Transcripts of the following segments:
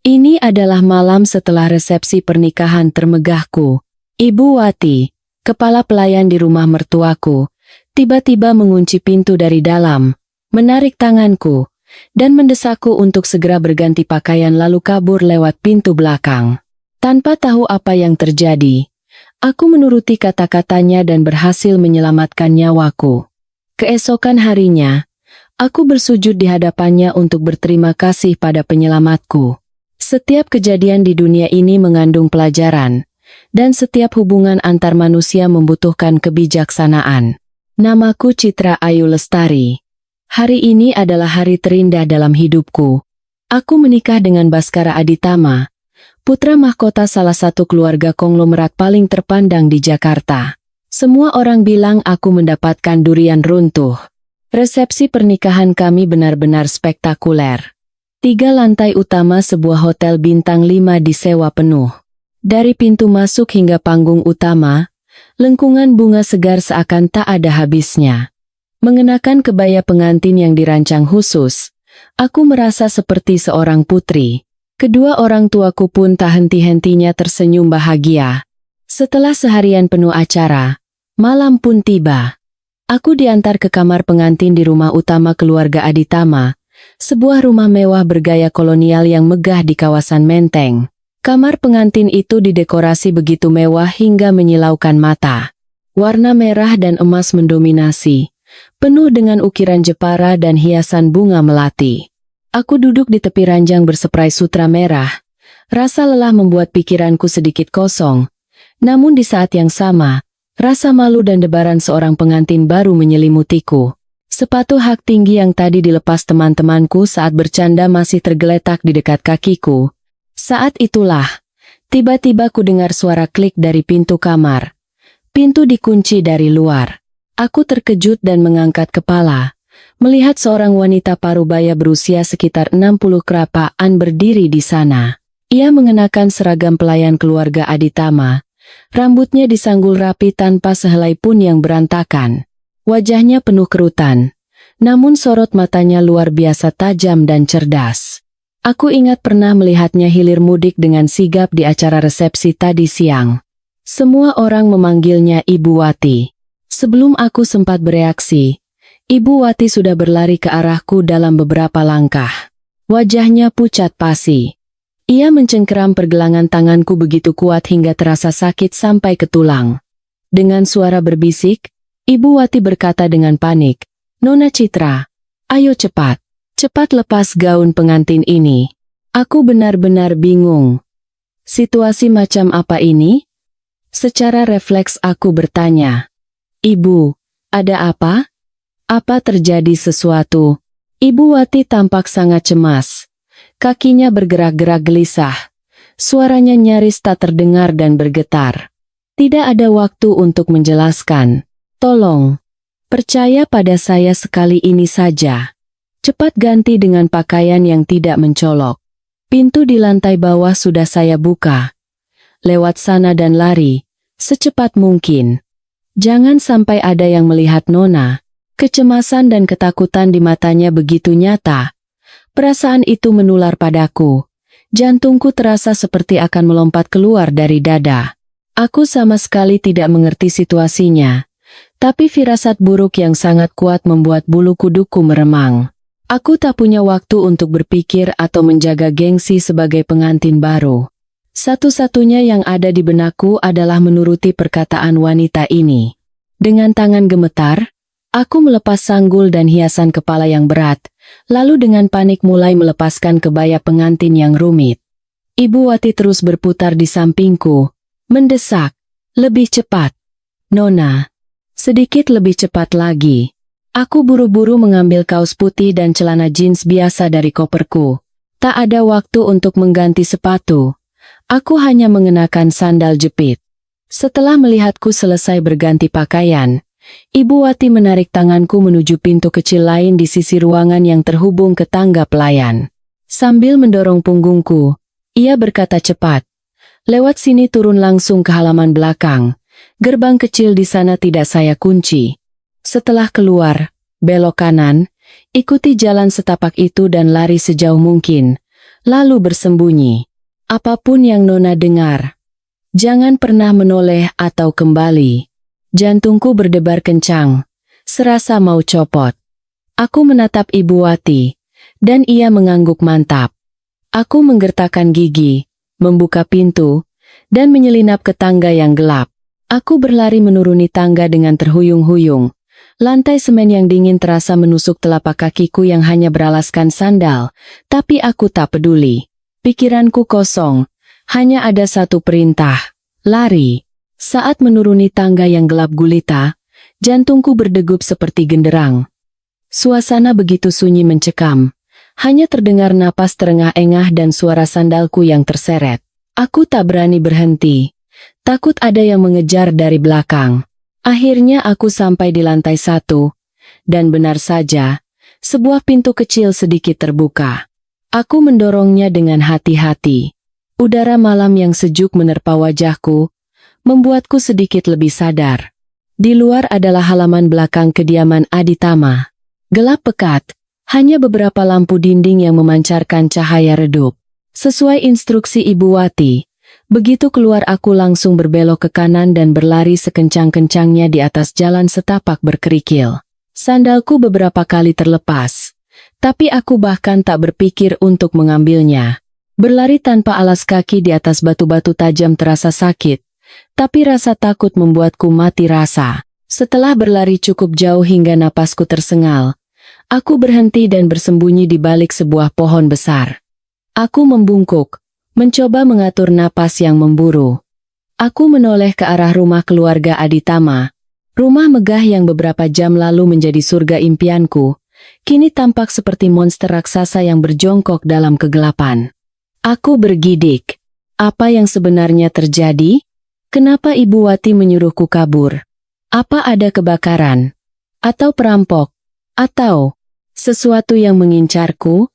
Ini adalah malam setelah resepsi pernikahan termegahku. Ibu Wati, kepala pelayan di rumah mertuaku, tiba-tiba mengunci pintu dari dalam, menarik tanganku, dan mendesakku untuk segera berganti pakaian lalu kabur lewat pintu belakang. Tanpa tahu apa yang terjadi, aku menuruti kata-katanya dan berhasil menyelamatkan nyawaku. Keesokan harinya, aku bersujud di hadapannya untuk berterima kasih pada penyelamatku. Setiap kejadian di dunia ini mengandung pelajaran, dan setiap hubungan antar manusia membutuhkan kebijaksanaan. Namaku Citra Ayu Lestari. Hari ini adalah hari terindah dalam hidupku. Aku menikah dengan Baskara Aditama, putra mahkota salah satu keluarga konglomerat paling terpandang di Jakarta. Semua orang bilang aku mendapatkan durian runtuh. Resepsi pernikahan kami benar-benar spektakuler. 3 lantai utama sebuah hotel bintang 5 disewa penuh. Dari pintu masuk hingga panggung utama, lengkungan bunga segar seakan tak ada habisnya. Mengenakan kebaya pengantin yang dirancang khusus, aku merasa seperti seorang putri. Kedua orang tuaku pun tak henti-hentinya tersenyum bahagia. Setelah seharian penuh acara, malam pun tiba. Aku diantar ke kamar pengantin di rumah utama keluarga Aditama, sebuah rumah mewah bergaya kolonial yang megah di kawasan Menteng. Kamar pengantin itu didekorasi begitu mewah hingga menyilaukan mata. Warna merah dan emas mendominasi, penuh dengan ukiran Jepara dan hiasan bunga melati. Aku duduk di tepi ranjang berseprai sutra merah. Rasa lelah membuat pikiranku sedikit kosong. Namun di saat yang sama, rasa malu dan debaran seorang pengantin baru menyelimutiku. Sepatu hak tinggi yang tadi dilepas teman-temanku saat bercanda masih tergeletak di dekat kakiku. Saat itulah, tiba-tiba ku dengar suara klik dari pintu kamar. Pintu dikunci dari luar. Aku terkejut dan mengangkat kepala, melihat seorang wanita parubaya berusia sekitar 60 kerapaan berdiri di sana. Ia mengenakan seragam pelayan keluarga Aditama. Rambutnya disanggul rapi tanpa sehelai pun yang berantakan. Wajahnya penuh kerutan, namun sorot matanya luar biasa tajam dan cerdas. Aku ingat pernah melihatnya hilir mudik dengan sigap di acara resepsi tadi siang. Semua orang memanggilnya Ibu Wati. Sebelum aku sempat bereaksi, Ibu Wati sudah berlari ke arahku dalam beberapa langkah. Wajahnya pucat pasi. Ia mencengkeram pergelangan tanganku begitu kuat hingga terasa sakit sampai ke tulang. Dengan suara berbisik, Ibu Wati berkata dengan panik, "Nona Citra, ayo cepat. Cepat lepas gaun pengantin ini. Aku benar-benar bingung. Situasi macam apa ini?" Secara refleks aku bertanya, "Ibu, ada apa? Apa terjadi sesuatu?" Ibu Wati tampak sangat cemas. Kakinya bergerak-gerak gelisah. Suaranya nyaris tak terdengar dan bergetar. Tidak ada waktu untuk menjelaskan. Tolong, percaya pada saya sekali ini saja. Cepat ganti dengan pakaian yang tidak mencolok. Pintu di lantai bawah sudah saya buka. Lewat sana dan lari, secepat mungkin. Jangan sampai ada yang melihat Nona. Kecemasan dan ketakutan di matanya begitu nyata. Perasaan itu menular padaku. Jantungku terasa seperti akan melompat keluar dari dada. Aku sama sekali tidak mengerti situasinya. Tapi firasat buruk yang sangat kuat membuat bulu kuduku meremang. Aku tak punya waktu untuk berpikir atau menjaga gengsi sebagai pengantin baru. Satu-satunya yang ada di benakku adalah menuruti perkataan wanita ini. Dengan tangan gemetar, aku melepas sanggul dan hiasan kepala yang berat, lalu dengan panik mulai melepaskan kebaya pengantin yang rumit. Ibu Wati terus berputar di sampingku, mendesak, "Lebih cepat, Nona. Sedikit lebih cepat lagi." Aku buru-buru mengambil kaos putih dan celana jeans biasa dari koperku. Tak ada waktu untuk mengganti sepatu. Aku hanya mengenakan sandal jepit. Setelah melihatku selesai berganti pakaian, Ibu Wati menarik tanganku menuju pintu kecil lain di sisi ruangan yang terhubung ke tangga pelayan. Sambil mendorong punggungku, ia berkata cepat, "Lewat sini turun langsung ke halaman belakang. Gerbang kecil di sana tidak saya kunci. Setelah keluar, belok kanan, ikuti jalan setapak itu dan lari sejauh mungkin. lalu bersembunyi. Apapun yang Nona dengar, jangan pernah menoleh atau kembali. Jantungku berdebar kencang, serasa mau copot. Aku menatap Ibu Wati, dan ia mengangguk mantap. Aku menggertakkan gigi, membuka pintu, dan menyelinap ke tangga yang gelap. Aku berlari menuruni tangga dengan terhuyung-huyung. Lantai semen yang dingin terasa menusuk telapak kakiku yang hanya beralaskan sandal, tapi aku tak peduli. Pikiranku kosong, hanya ada satu perintah, lari. Saat menuruni tangga yang gelap gulita, jantungku berdegup seperti genderang. Suasana begitu sunyi mencekam, hanya terdengar napas terengah-engah dan suara sandalku yang terseret. Aku tak berani berhenti, takut ada yang mengejar dari belakang. Akhirnya aku sampai di lantai 1, dan benar saja, sebuah pintu kecil sedikit terbuka. Aku mendorongnya dengan hati-hati. Udara malam yang sejuk menerpa wajahku, membuatku sedikit lebih sadar. Di luar adalah halaman belakang kediaman Aditama. Gelap pekat, hanya beberapa lampu dinding yang memancarkan cahaya redup. Sesuai instruksi Ibu Wati, begitu keluar aku langsung berbelok ke kanan dan berlari sekencang-kencangnya di atas jalan setapak berkerikil. Sandalku beberapa kali terlepas, tapi aku bahkan tak berpikir untuk mengambilnya. Berlari tanpa alas kaki di atas batu-batu tajam terasa sakit, tapi rasa takut membuatku mati rasa. Setelah berlari cukup jauh hingga napasku tersengal, aku berhenti dan bersembunyi di balik sebuah pohon besar. Aku membungkuk, mencoba mengatur napas yang memburu. Aku menoleh ke arah rumah keluarga Aditama. Rumah megah yang beberapa jam lalu menjadi surga impianku, kini tampak seperti monster raksasa yang berjongkok dalam kegelapan. Aku bergidik. Apa yang sebenarnya terjadi? Kenapa Ibu Wati menyuruhku kabur? Apa ada kebakaran? Atau perampok? Atau sesuatu yang mengincarku?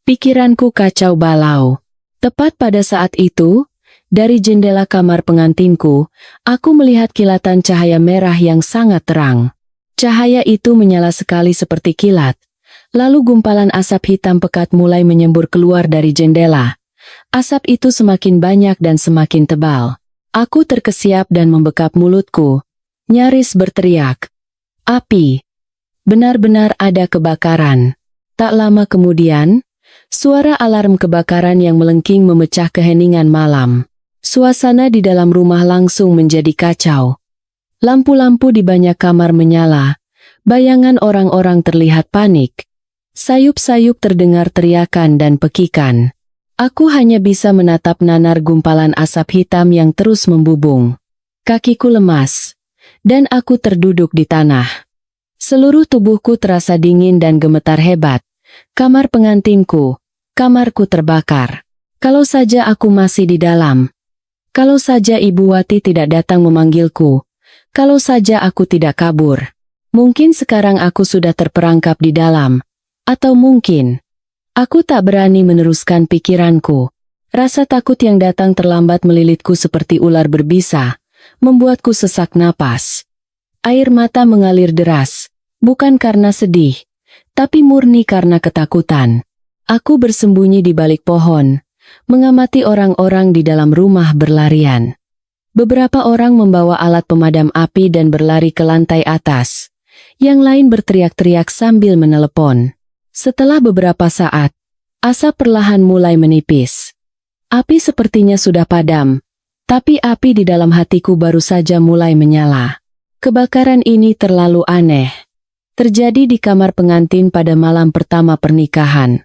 Pikiranku kacau balau. Tepat pada saat itu, dari jendela kamar pengantinku, aku melihat kilatan cahaya merah yang sangat terang. Cahaya itu menyala sekali seperti kilat. Lalu gumpalan asap hitam pekat mulai menyembur keluar dari jendela. Asap itu semakin banyak dan semakin tebal. Aku terkesiap dan membekap mulutku, nyaris berteriak. Api! Benar-benar ada kebakaran. Tak lama kemudian, suara alarm kebakaran yang melengking memecah keheningan malam. Suasana di dalam rumah langsung menjadi kacau. Lampu-lampu di banyak kamar menyala. Bayangan orang-orang terlihat panik. Sayup-sayup terdengar teriakan dan pekikan. Aku hanya bisa menatap nanar gumpalan asap hitam yang terus membubung. Kakiku lemas, dan aku terduduk di tanah. Seluruh tubuhku terasa dingin dan gemetar hebat. Kamar pengantinku, kamarku terbakar. Kalau saja aku masih di dalam. Kalau saja Ibu Wati tidak datang memanggilku. Kalau saja aku tidak kabur. Mungkin sekarang aku sudah terperangkap di dalam. Atau mungkin aku tak berani meneruskan pikiranku. Rasa takut yang datang terlambat melilitku seperti ular berbisa, membuatku sesak napas. Air mata mengalir deras, bukan karena sedih, tapi murni karena ketakutan. Aku bersembunyi di balik pohon, mengamati orang-orang di dalam rumah berlarian. Beberapa orang membawa alat pemadam api dan berlari ke lantai atas. Yang lain berteriak-teriak sambil menelepon. Setelah beberapa saat, asap perlahan mulai menipis. Api sepertinya sudah padam, tapi api di dalam hatiku baru saja mulai menyala. Kebakaran ini terlalu aneh. Terjadi di kamar pengantin pada malam pertama pernikahan.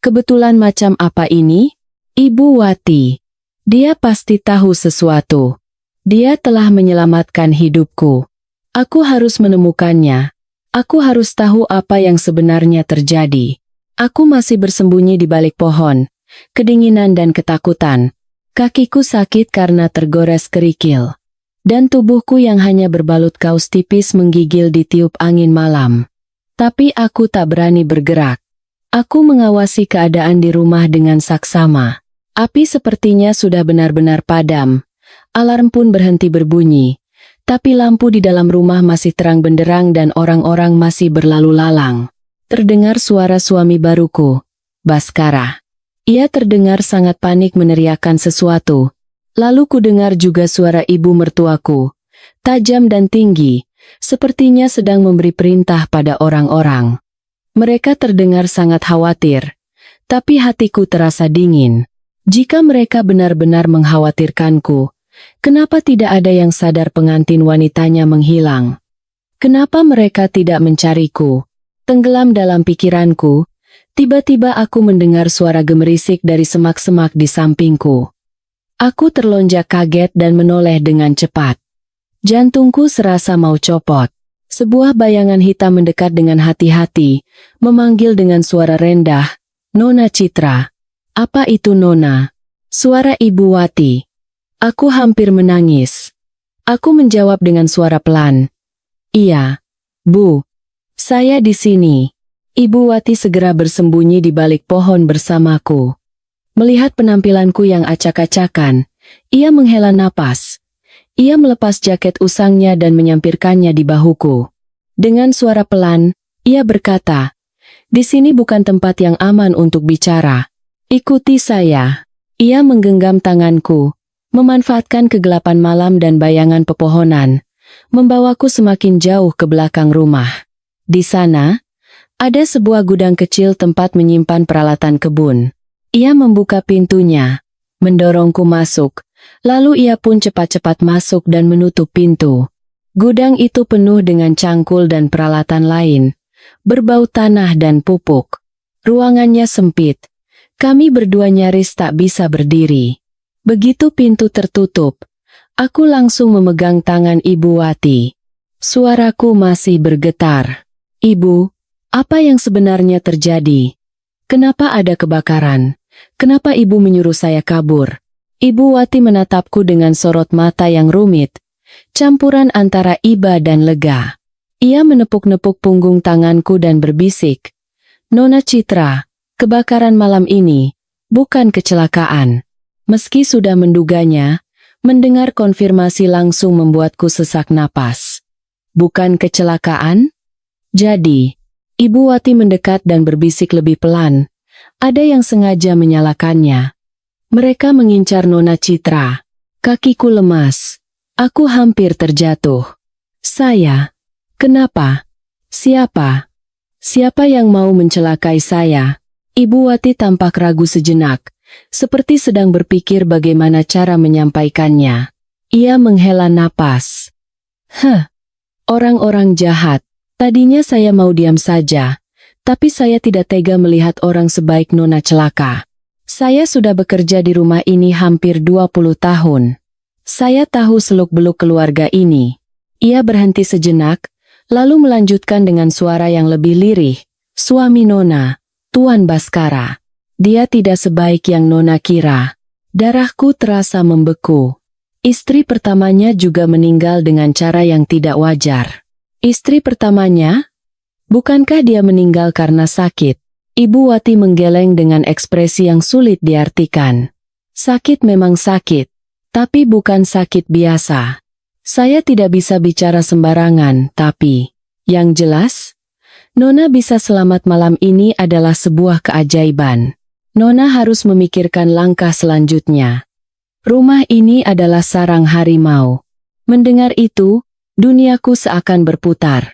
Kebetulan macam apa ini? Ibu Wati. Dia pasti tahu sesuatu. Dia telah menyelamatkan hidupku. Aku harus menemukannya. Aku harus tahu apa yang sebenarnya terjadi. Aku masih bersembunyi di balik pohon, kedinginan dan ketakutan. Kakiku sakit karena tergores kerikil. Dan tubuhku yang hanya berbalut kaos tipis menggigil di tiup angin malam. Tapi aku tak berani bergerak. Aku mengawasi keadaan di rumah dengan saksama. Api sepertinya sudah benar-benar padam. Alarm pun berhenti berbunyi. Tapi lampu di dalam rumah masih terang benderang dan orang-orang masih berlalu lalang. Terdengar suara suami baruku, Baskara. Ia terdengar sangat panik meneriakkan sesuatu. Lalu kudengar juga suara ibu mertuaku, tajam dan tinggi, sepertinya sedang memberi perintah pada orang-orang. Mereka terdengar sangat khawatir, tapi hatiku terasa dingin. Jika mereka benar-benar mengkhawatirkanku, kenapa tidak ada yang sadar pengantin wanitanya menghilang? Kenapa mereka tidak mencariku? Tenggelam dalam pikiranku, tiba-tiba aku mendengar suara gemerisik dari semak-semak di sampingku. Aku terlonjak kaget dan menoleh dengan cepat. Jantungku serasa mau copot. Sebuah bayangan hitam mendekat dengan hati-hati, memanggil dengan suara rendah, "Nona Citra." "Apa itu, Nona?" Suara Ibu Wati. Aku hampir menangis. Aku menjawab dengan suara pelan, "Iya, Bu. Saya di sini." Ibu Wati segera bersembunyi di balik pohon bersamaku. Melihat penampilanku yang acak-acakan, ia menghela napas. Ia melepas jaket usangnya dan menyampirkannya di bahuku. Dengan suara pelan, ia berkata, "Di sini bukan tempat yang aman untuk bicara. Ikuti saya." Ia menggenggam tanganku, memanfaatkan kegelapan malam dan bayangan pepohonan, membawaku semakin jauh ke belakang rumah. Di sana, ada sebuah gudang kecil tempat menyimpan peralatan kebun. Ia membuka pintunya, mendorongku masuk, lalu ia pun cepat-cepat masuk dan menutup pintu. Gudang itu penuh dengan cangkul dan peralatan lain, berbau tanah dan pupuk. Ruangannya sempit. Kami berdua nyaris tak bisa berdiri. Begitu pintu tertutup, aku langsung memegang tangan Ibu Wati. Suaraku masih bergetar. "Ibu, apa yang sebenarnya terjadi? Kenapa ada kebakaran? Kenapa Ibu menyuruh saya kabur?" Ibu Wati menatapku dengan sorot mata yang rumit, campuran antara iba dan lega. Ia menepuk-nepuk punggung tanganku dan berbisik, "Nona Citra, kebakaran malam ini bukan kecelakaan." Meski sudah menduganya, mendengar konfirmasi langsung membuatku sesak napas. "Bukan kecelakaan?" Jadi, Ibu Wati mendekat dan berbisik lebih pelan. Ada yang sengaja menyalakannya. Mereka mengincar Nona Citra. Kakiku lemas. Aku hampir terjatuh. "Saya? Kenapa? Siapa? Siapa yang mau mencelakai saya?" Ibu Wati tampak ragu sejenak, seperti sedang berpikir bagaimana cara menyampaikannya. Ia menghela napas. Orang-orang jahat. Tadinya saya mau diam saja, tapi saya tidak tega melihat orang sebaik Nona celaka. Saya sudah bekerja di rumah ini hampir 20 tahun. Saya tahu seluk-beluk keluarga ini." Ia berhenti sejenak, lalu melanjutkan dengan suara yang lebih lirih. "Suami Nona, Tuan Baskara. Dia tidak sebaik yang Nona kira." Darahku terasa membeku. Istri pertamanya juga meninggal dengan cara yang tidak wajar. Istri pertamanya? Bukankah dia meninggal karena sakit? Ibu Wati menggeleng dengan ekspresi yang sulit diartikan. "Sakit memang sakit, tapi bukan sakit biasa." Saya tidak bisa bicara sembarangan, tapi yang jelas, Nona bisa selamat malam ini adalah sebuah keajaiban. Nona harus memikirkan langkah selanjutnya. Rumah ini adalah sarang harimau. Mendengar itu, duniaku seakan berputar.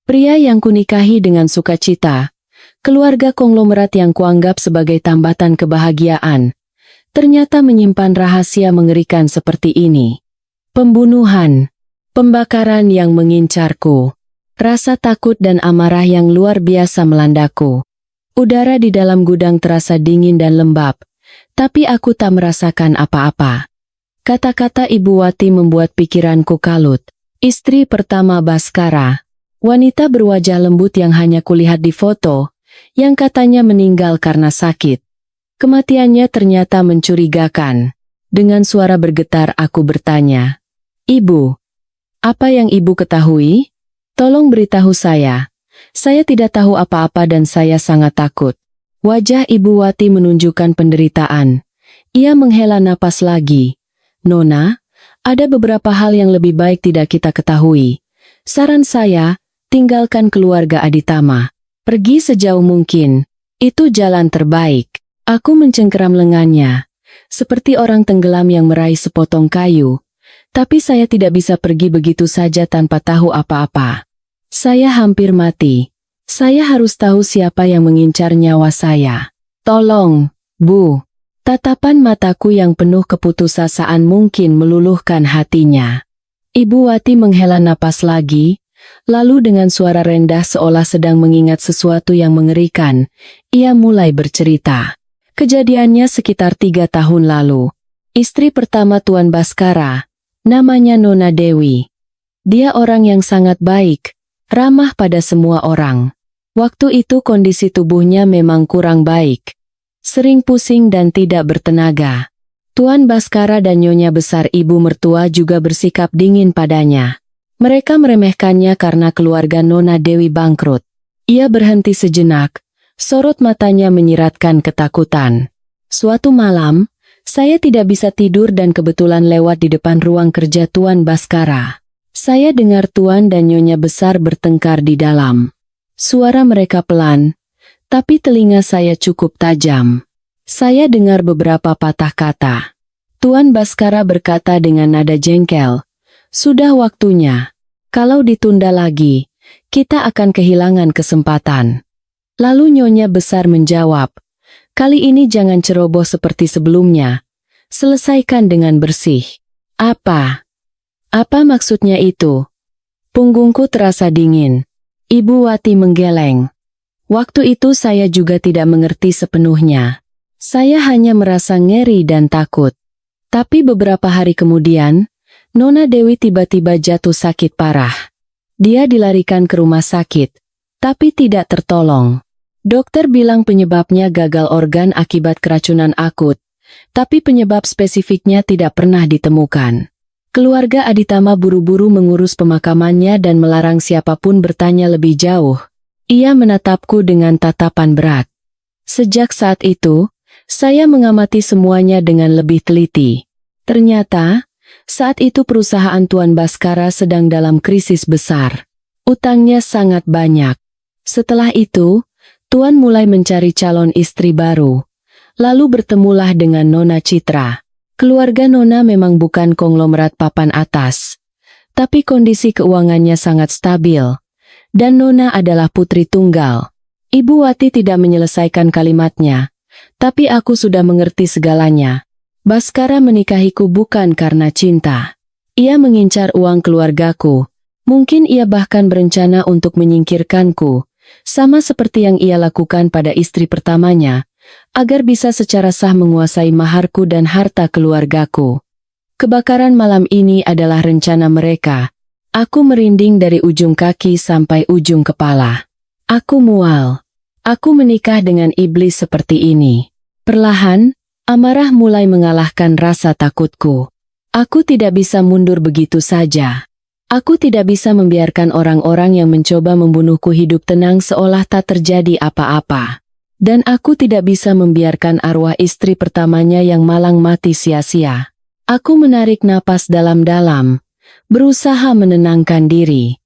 Pria yang kunikahi dengan sukacita, keluarga konglomerat yang kuanggap sebagai tambatan kebahagiaan, ternyata menyimpan rahasia mengerikan seperti ini. Pembunuhan, pembakaran yang mengincarku, rasa takut dan amarah yang luar biasa melandaku. Udara di dalam gudang terasa dingin dan lembab, tapi aku tak merasakan apa-apa. Kata-kata Ibu Wati membuat pikiranku kalut. Istri pertama Baskara, wanita berwajah lembut yang hanya kulihat di foto, yang katanya meninggal karena sakit. Kematiannya ternyata mencurigakan. Dengan suara bergetar aku bertanya, "Ibu, apa yang Ibu ketahui? Tolong beritahu saya. Saya tidak tahu apa-apa dan saya sangat takut." Wajah Ibu Wati menunjukkan penderitaan. Ia menghela napas lagi. "Nona, ada beberapa hal yang lebih baik tidak kita ketahui. Saran saya, tinggalkan keluarga Aditama. Pergi sejauh mungkin. Itu jalan terbaik." Aku mencengkeram lengannya, seperti orang tenggelam yang meraih sepotong kayu. Tapi saya tidak bisa pergi begitu saja tanpa tahu apa-apa. Saya hampir mati. Saya harus tahu siapa yang mengincar nyawa saya. Tolong, Bu. Tatapan mataku yang penuh keputusasaan mungkin meluluhkan hatinya. Ibu Wati menghela napas lagi, lalu dengan suara rendah seolah sedang mengingat sesuatu yang mengerikan, ia mulai bercerita. Kejadiannya sekitar 3 tahun lalu. Istri pertama Tuan Baskara, namanya Nona Dewi. Dia orang yang sangat baik, ramah pada semua orang. Waktu itu kondisi tubuhnya memang kurang baik. Sering pusing dan tidak bertenaga. Tuan Baskara dan Nyonya besar ibu mertua juga bersikap dingin padanya. Mereka meremehkannya karena keluarga Nona Dewi bangkrut. Ia berhenti sejenak, sorot matanya menyiratkan ketakutan. Suatu malam, saya tidak bisa tidur dan kebetulan lewat di depan ruang kerja Tuan Baskara. Saya dengar Tuan dan Nyonya besar bertengkar di dalam. Suara mereka pelan, tapi telinga saya cukup tajam. Saya dengar beberapa patah kata. Tuan Baskara berkata dengan nada jengkel, "Sudah waktunya. Kalau ditunda lagi, kita akan kehilangan kesempatan." Lalu Nyonya besar menjawab, "Kali ini jangan ceroboh seperti sebelumnya. Selesaikan dengan bersih." Apa? Apa maksudnya itu? Punggungku terasa dingin. Ibu Wati menggeleng. Waktu itu saya juga tidak mengerti sepenuhnya. Saya hanya merasa ngeri dan takut. Tapi beberapa hari kemudian, Nona Dewi tiba-tiba jatuh sakit parah. Dia dilarikan ke rumah sakit, tapi tidak tertolong. Dokter bilang penyebabnya gagal organ akibat keracunan akut, tapi penyebab spesifiknya tidak pernah ditemukan. Keluarga Aditama buru-buru mengurus pemakamannya dan melarang siapapun bertanya lebih jauh. Ia menatapku dengan tatapan berat. Sejak saat itu, saya mengamati semuanya dengan lebih teliti. Ternyata, saat itu perusahaan Tuan Baskara sedang dalam krisis besar. Utangnya sangat banyak. Setelah itu, Tuan mulai mencari calon istri baru. Lalu bertemulah dengan Nona Citra. Keluarga Nona memang bukan konglomerat papan atas. Tapi kondisi keuangannya sangat stabil. Dan Nona adalah putri tunggal. Ibu Wati tidak menyelesaikan kalimatnya. Tapi aku sudah mengerti segalanya. Baskara menikahiku bukan karena cinta. Ia mengincar uang keluargaku. Mungkin ia bahkan berencana untuk menyingkirkanku. Sama seperti yang ia lakukan pada istri pertamanya. Agar bisa secara sah menguasai maharku dan harta keluargaku. Kebakaran malam ini adalah rencana mereka. Aku merinding dari ujung kaki sampai ujung kepala. Aku mual. Aku menikah dengan iblis seperti ini. Perlahan, amarah mulai mengalahkan rasa takutku. Aku tidak bisa mundur begitu saja. Aku tidak bisa membiarkan orang-orang yang mencoba membunuhku hidup tenang seolah tak terjadi apa-apa. Dan aku tidak bisa membiarkan arwah istri pertamanya yang malang mati sia-sia. Aku menarik napas dalam-dalam. Berusaha menenangkan diri.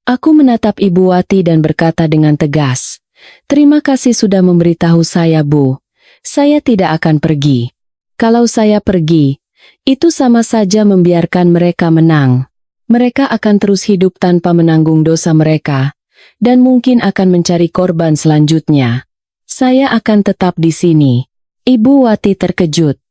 Aku menatap Ibu Wati dan berkata dengan tegas, "Terima kasih sudah memberitahu saya, Bu. Saya tidak akan pergi. Kalau saya pergi, itu sama saja membiarkan mereka menang. Mereka akan terus hidup tanpa menanggung dosa mereka, dan mungkin akan mencari korban selanjutnya. Saya akan tetap di sini." Ibu Wati terkejut.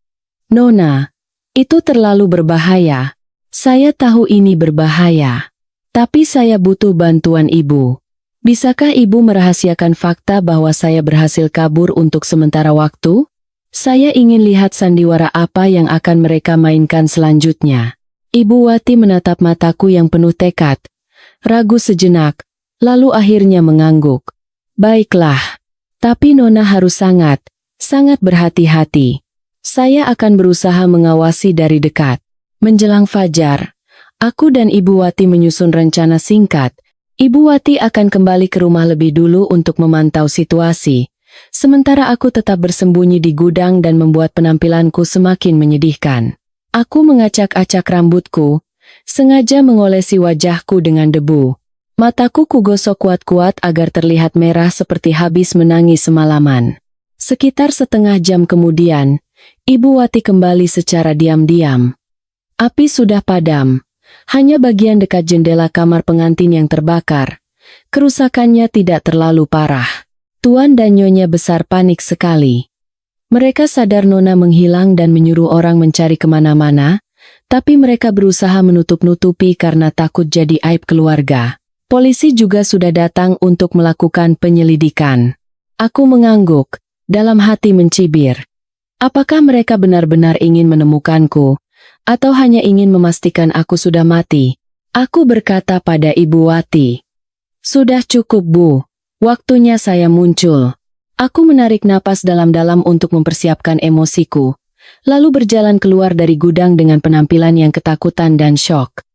"Nona, itu terlalu berbahaya." "Saya tahu ini berbahaya. Tapi saya butuh bantuan Ibu. Bisakah Ibu merahasiakan fakta bahwa saya berhasil kabur untuk sementara waktu? Saya ingin lihat sandiwara apa yang akan mereka mainkan selanjutnya." Ibu Wati menatap mataku yang penuh tekad. Ragu sejenak, lalu akhirnya mengangguk. "Baiklah. Tapi Nona harus sangat berhati-hati. Saya akan berusaha mengawasi dari dekat." Menjelang fajar, aku dan Ibu Wati menyusun rencana singkat. Ibu Wati akan kembali ke rumah lebih dulu untuk memantau situasi. Sementara aku tetap bersembunyi di gudang dan membuat penampilanku semakin menyedihkan. Aku mengacak-acak rambutku, sengaja mengolesi wajahku dengan debu. Mataku kugosok kuat-kuat agar terlihat merah seperti habis menangis semalaman. Sekitar setengah jam kemudian, Ibu Wati kembali secara diam-diam. Api sudah padam. Hanya bagian dekat jendela kamar pengantin yang terbakar. Kerusakannya tidak terlalu parah. Tuan dan Nyonya besar panik sekali. Mereka sadar Nona menghilang dan menyuruh orang mencari kemana-mana, tapi mereka berusaha menutup-nutupi karena takut jadi aib keluarga. Polisi juga sudah datang untuk melakukan penyelidikan. Aku mengangguk. Dalam hati mencibir. Apakah mereka benar-benar ingin menemukanku, atau hanya ingin memastikan aku sudah mati? Aku berkata pada Ibu Wati. Sudah cukup, Bu. Waktunya saya muncul. Aku menarik napas dalam-dalam untuk mempersiapkan emosiku, lalu berjalan keluar dari gudang dengan penampilan yang ketakutan dan syok.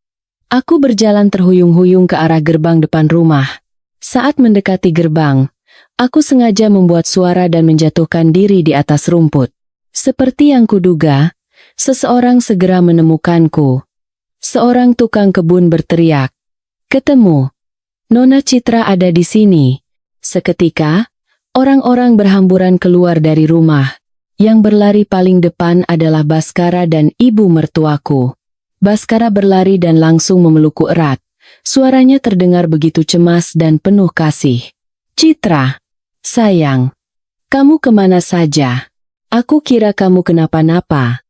Aku berjalan terhuyung-huyung ke arah gerbang depan rumah. Saat mendekati gerbang, aku sengaja membuat suara dan menjatuhkan diri di atas rumput. Seperti yang kuduga, seseorang segera menemukanku. Seorang tukang kebun berteriak, "Ketemu! Nona Citra ada di sini." Seketika, orang-orang berhamburan keluar dari rumah. Yang berlari paling depan adalah Baskara dan ibu mertuaku. Baskara berlari dan langsung memelukku erat. Suaranya terdengar begitu cemas dan penuh kasih. "Citra! Sayang, kamu kemana saja? Aku kira kamu kenapa-napa."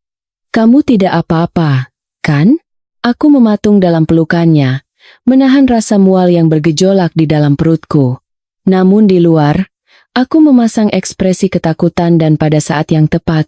"Kamu tidak apa-apa, kan?" Aku mematung dalam pelukannya, menahan rasa mual yang bergejolak di dalam perutku. Namun di luar, aku memasang ekspresi ketakutan dan pada saat yang tepat,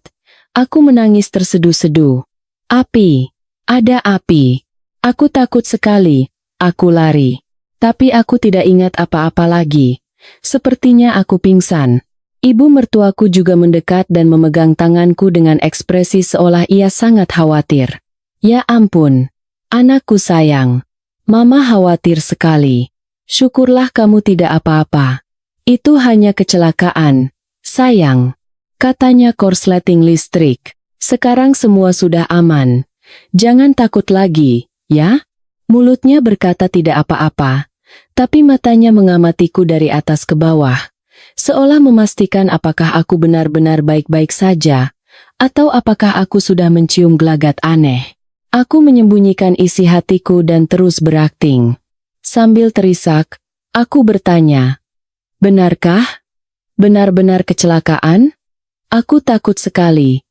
aku menangis terseduh-seduh. "Api! Ada api! Aku takut sekali." Aku lari. Tapi aku tidak ingat apa-apa lagi. Sepertinya aku pingsan. Ibu mertuaku juga mendekat dan memegang tanganku dengan ekspresi seolah ia sangat khawatir. "Ya ampun, anakku sayang. Mama khawatir sekali. Syukurlah kamu tidak apa-apa. Itu hanya kecelakaan, sayang," katanya korsleting listrik. "Sekarang semua sudah aman. Jangan takut lagi, ya?" Mulutnya berkata tidak apa-apa, tapi matanya mengamatiku dari atas ke bawah, seolah memastikan apakah aku benar-benar baik-baik saja, atau apakah aku sudah mencium gelagat aneh. Aku menyembunyikan isi hatiku dan terus berakting. Sambil terisak, aku bertanya, "Benarkah? Benar-benar kecelakaan? Aku takut sekali.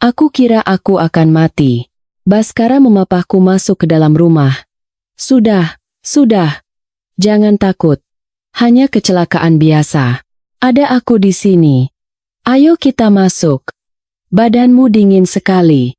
Aku kira aku akan mati." Baskara memapahku masuk ke dalam rumah. Sudah. Jangan takut. Hanya kecelakaan biasa. Ada aku di sini. Ayo kita masuk. Badanmu dingin sekali.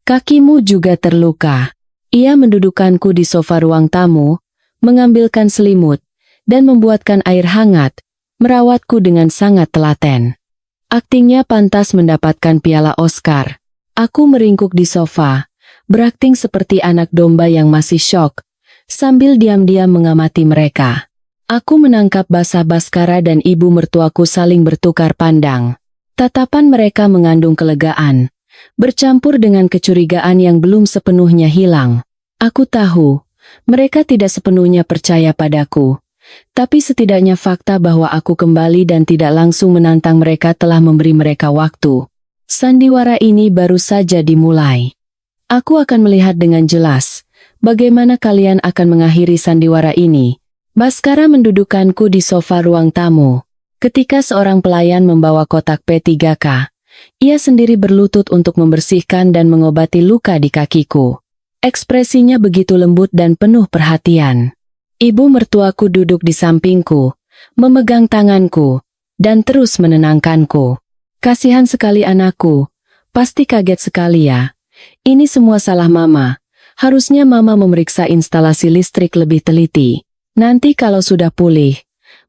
Kakimu juga terluka." Ia mendudukkanku di sofa ruang tamu, mengambilkan selimut, dan membuatkan air hangat, merawatku dengan sangat telaten. Aktingnya pantas mendapatkan piala Oscar. Aku meringkuk di sofa, berakting seperti anak domba yang masih syok, sambil diam-diam mengamati mereka. Aku menangkap basah Baskara dan ibu mertuaku saling bertukar pandang. Tatapan mereka mengandung kelegaan, bercampur dengan kecurigaan yang belum sepenuhnya hilang. Aku tahu, mereka tidak sepenuhnya percaya padaku. Tapi setidaknya fakta bahwa aku kembali dan tidak langsung menantang mereka telah memberi mereka waktu. Sandiwara ini baru saja dimulai. Aku akan melihat dengan jelas bagaimana kalian akan mengakhiri sandiwara ini. Baskara mendudukkanku di sofa ruang tamu. Ketika seorang pelayan membawa kotak P3K, ia sendiri berlutut untuk membersihkan dan mengobati luka di kakiku. Ekspresinya begitu lembut dan penuh perhatian. Ibu mertuaku duduk di sampingku, memegang tanganku, dan terus menenangkanku. "Kasihan sekali anakku, pasti kaget sekali ya. Ini semua salah Mama. Harusnya Mama memeriksa instalasi listrik lebih teliti. Nanti kalau sudah pulih,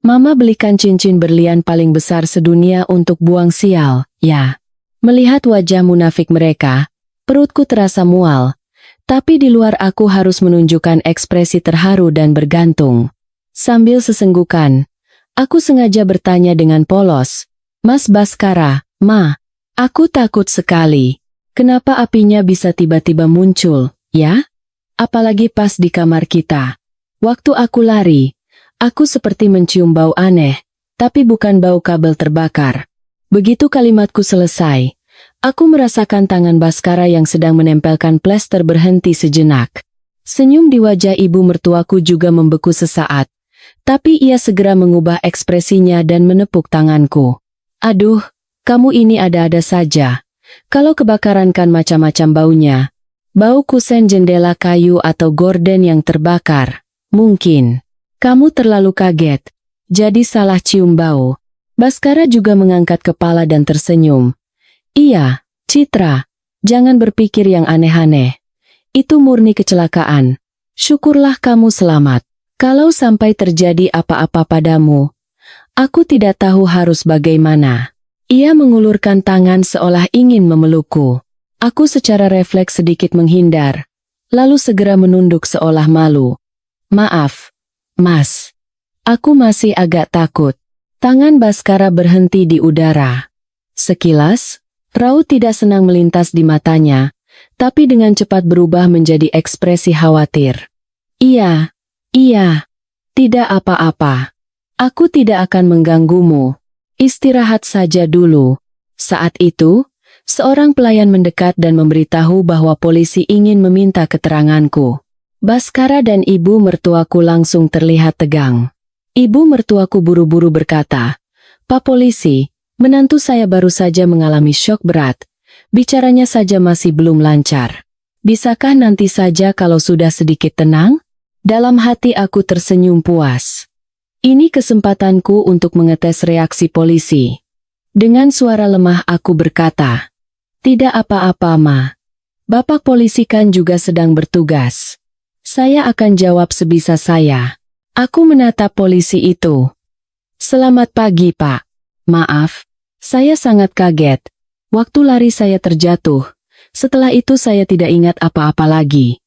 Mama belikan cincin berlian paling besar sedunia untuk buang sial, ya." Melihat wajah munafik mereka, perutku terasa mual. Tapi di luar aku harus menunjukkan ekspresi terharu dan bergantung. Sambil sesenggukan, aku sengaja bertanya dengan polos, "Mas Baskara, Ma, aku takut sekali. Kenapa apinya bisa tiba-tiba muncul, ya? Apalagi pas di kamar kita. Waktu aku lari, aku seperti mencium bau aneh, tapi bukan bau kabel terbakar. Begitu kalimatku selesai, aku merasakan tangan Baskara yang sedang menempelkan plester berhenti sejenak. Senyum di wajah ibu mertuaku juga membeku sesaat, tapi ia segera mengubah ekspresinya dan menepuk tanganku. Aduh, kamu ini ada-ada saja. Kalau kebakaran kan macam-macam baunya. Bau kusen jendela kayu atau gorden yang terbakar. Mungkin. Kamu terlalu kaget. Jadi salah cium bau. Baskara juga mengangkat kepala dan tersenyum. Iya, Citra. Jangan berpikir yang aneh-aneh. Itu murni kecelakaan. Syukurlah kamu selamat. Kalau sampai terjadi apa-apa padamu, aku tidak tahu harus bagaimana. Ia mengulurkan tangan seolah ingin memelukku. Aku secara refleks sedikit menghindar, lalu segera menunduk seolah malu. Maaf, Mas. Aku masih agak takut. Tangan Baskara berhenti di udara. Sekilas, raut tidak senang melintas di matanya, tapi dengan cepat berubah menjadi ekspresi khawatir. Iya, tidak apa-apa. Aku tidak akan mengganggumu. Istirahat saja dulu. Saat itu, seorang pelayan mendekat dan memberitahu bahwa polisi ingin meminta keteranganku. Baskara dan ibu mertuaku langsung terlihat tegang. Ibu mertuaku buru-buru berkata, "Pak polisi, menantu saya baru saja mengalami syok berat. Bicaranya saja masih belum lancar. Bisakah nanti saja kalau sudah sedikit tenang?" Dalam hati aku tersenyum puas. Ini kesempatanku untuk mengetes reaksi polisi. Dengan suara lemah aku berkata, "Tidak apa-apa, Ma. Bapak polisi kan juga sedang bertugas. Saya akan jawab sebisa saya." Aku menatap polisi itu. "Selamat pagi, Pak. Maaf, saya sangat kaget. Waktu lari saya terjatuh. Setelah itu saya tidak ingat apa-apa lagi."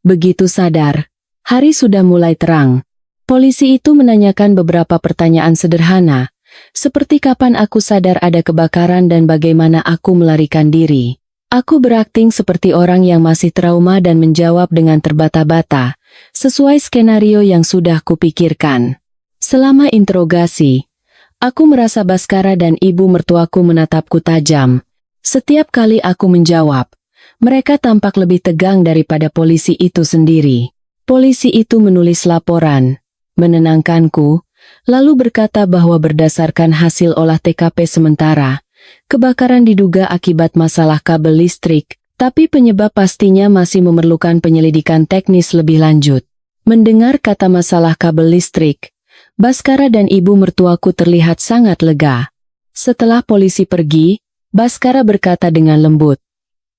Begitu sadar, hari sudah mulai terang. Polisi itu menanyakan beberapa pertanyaan sederhana, seperti kapan aku sadar ada kebakaran dan bagaimana aku melarikan diri. Aku berakting seperti orang yang masih trauma dan menjawab dengan terbata-bata, sesuai skenario yang sudah kupikirkan. Selama interogasi, aku merasa Baskara dan ibu mertuaku menatapku tajam. Setiap kali aku menjawab, mereka tampak lebih tegang daripada polisi itu sendiri. Polisi itu menulis laporan, menenangkanku, lalu berkata bahwa berdasarkan hasil olah TKP sementara, kebakaran diduga akibat masalah kabel listrik, tapi penyebab pastinya masih memerlukan penyelidikan teknis lebih lanjut. Mendengar kata masalah kabel listrik, Baskara dan ibu mertuaku terlihat sangat lega. Setelah polisi pergi, Baskara berkata dengan lembut,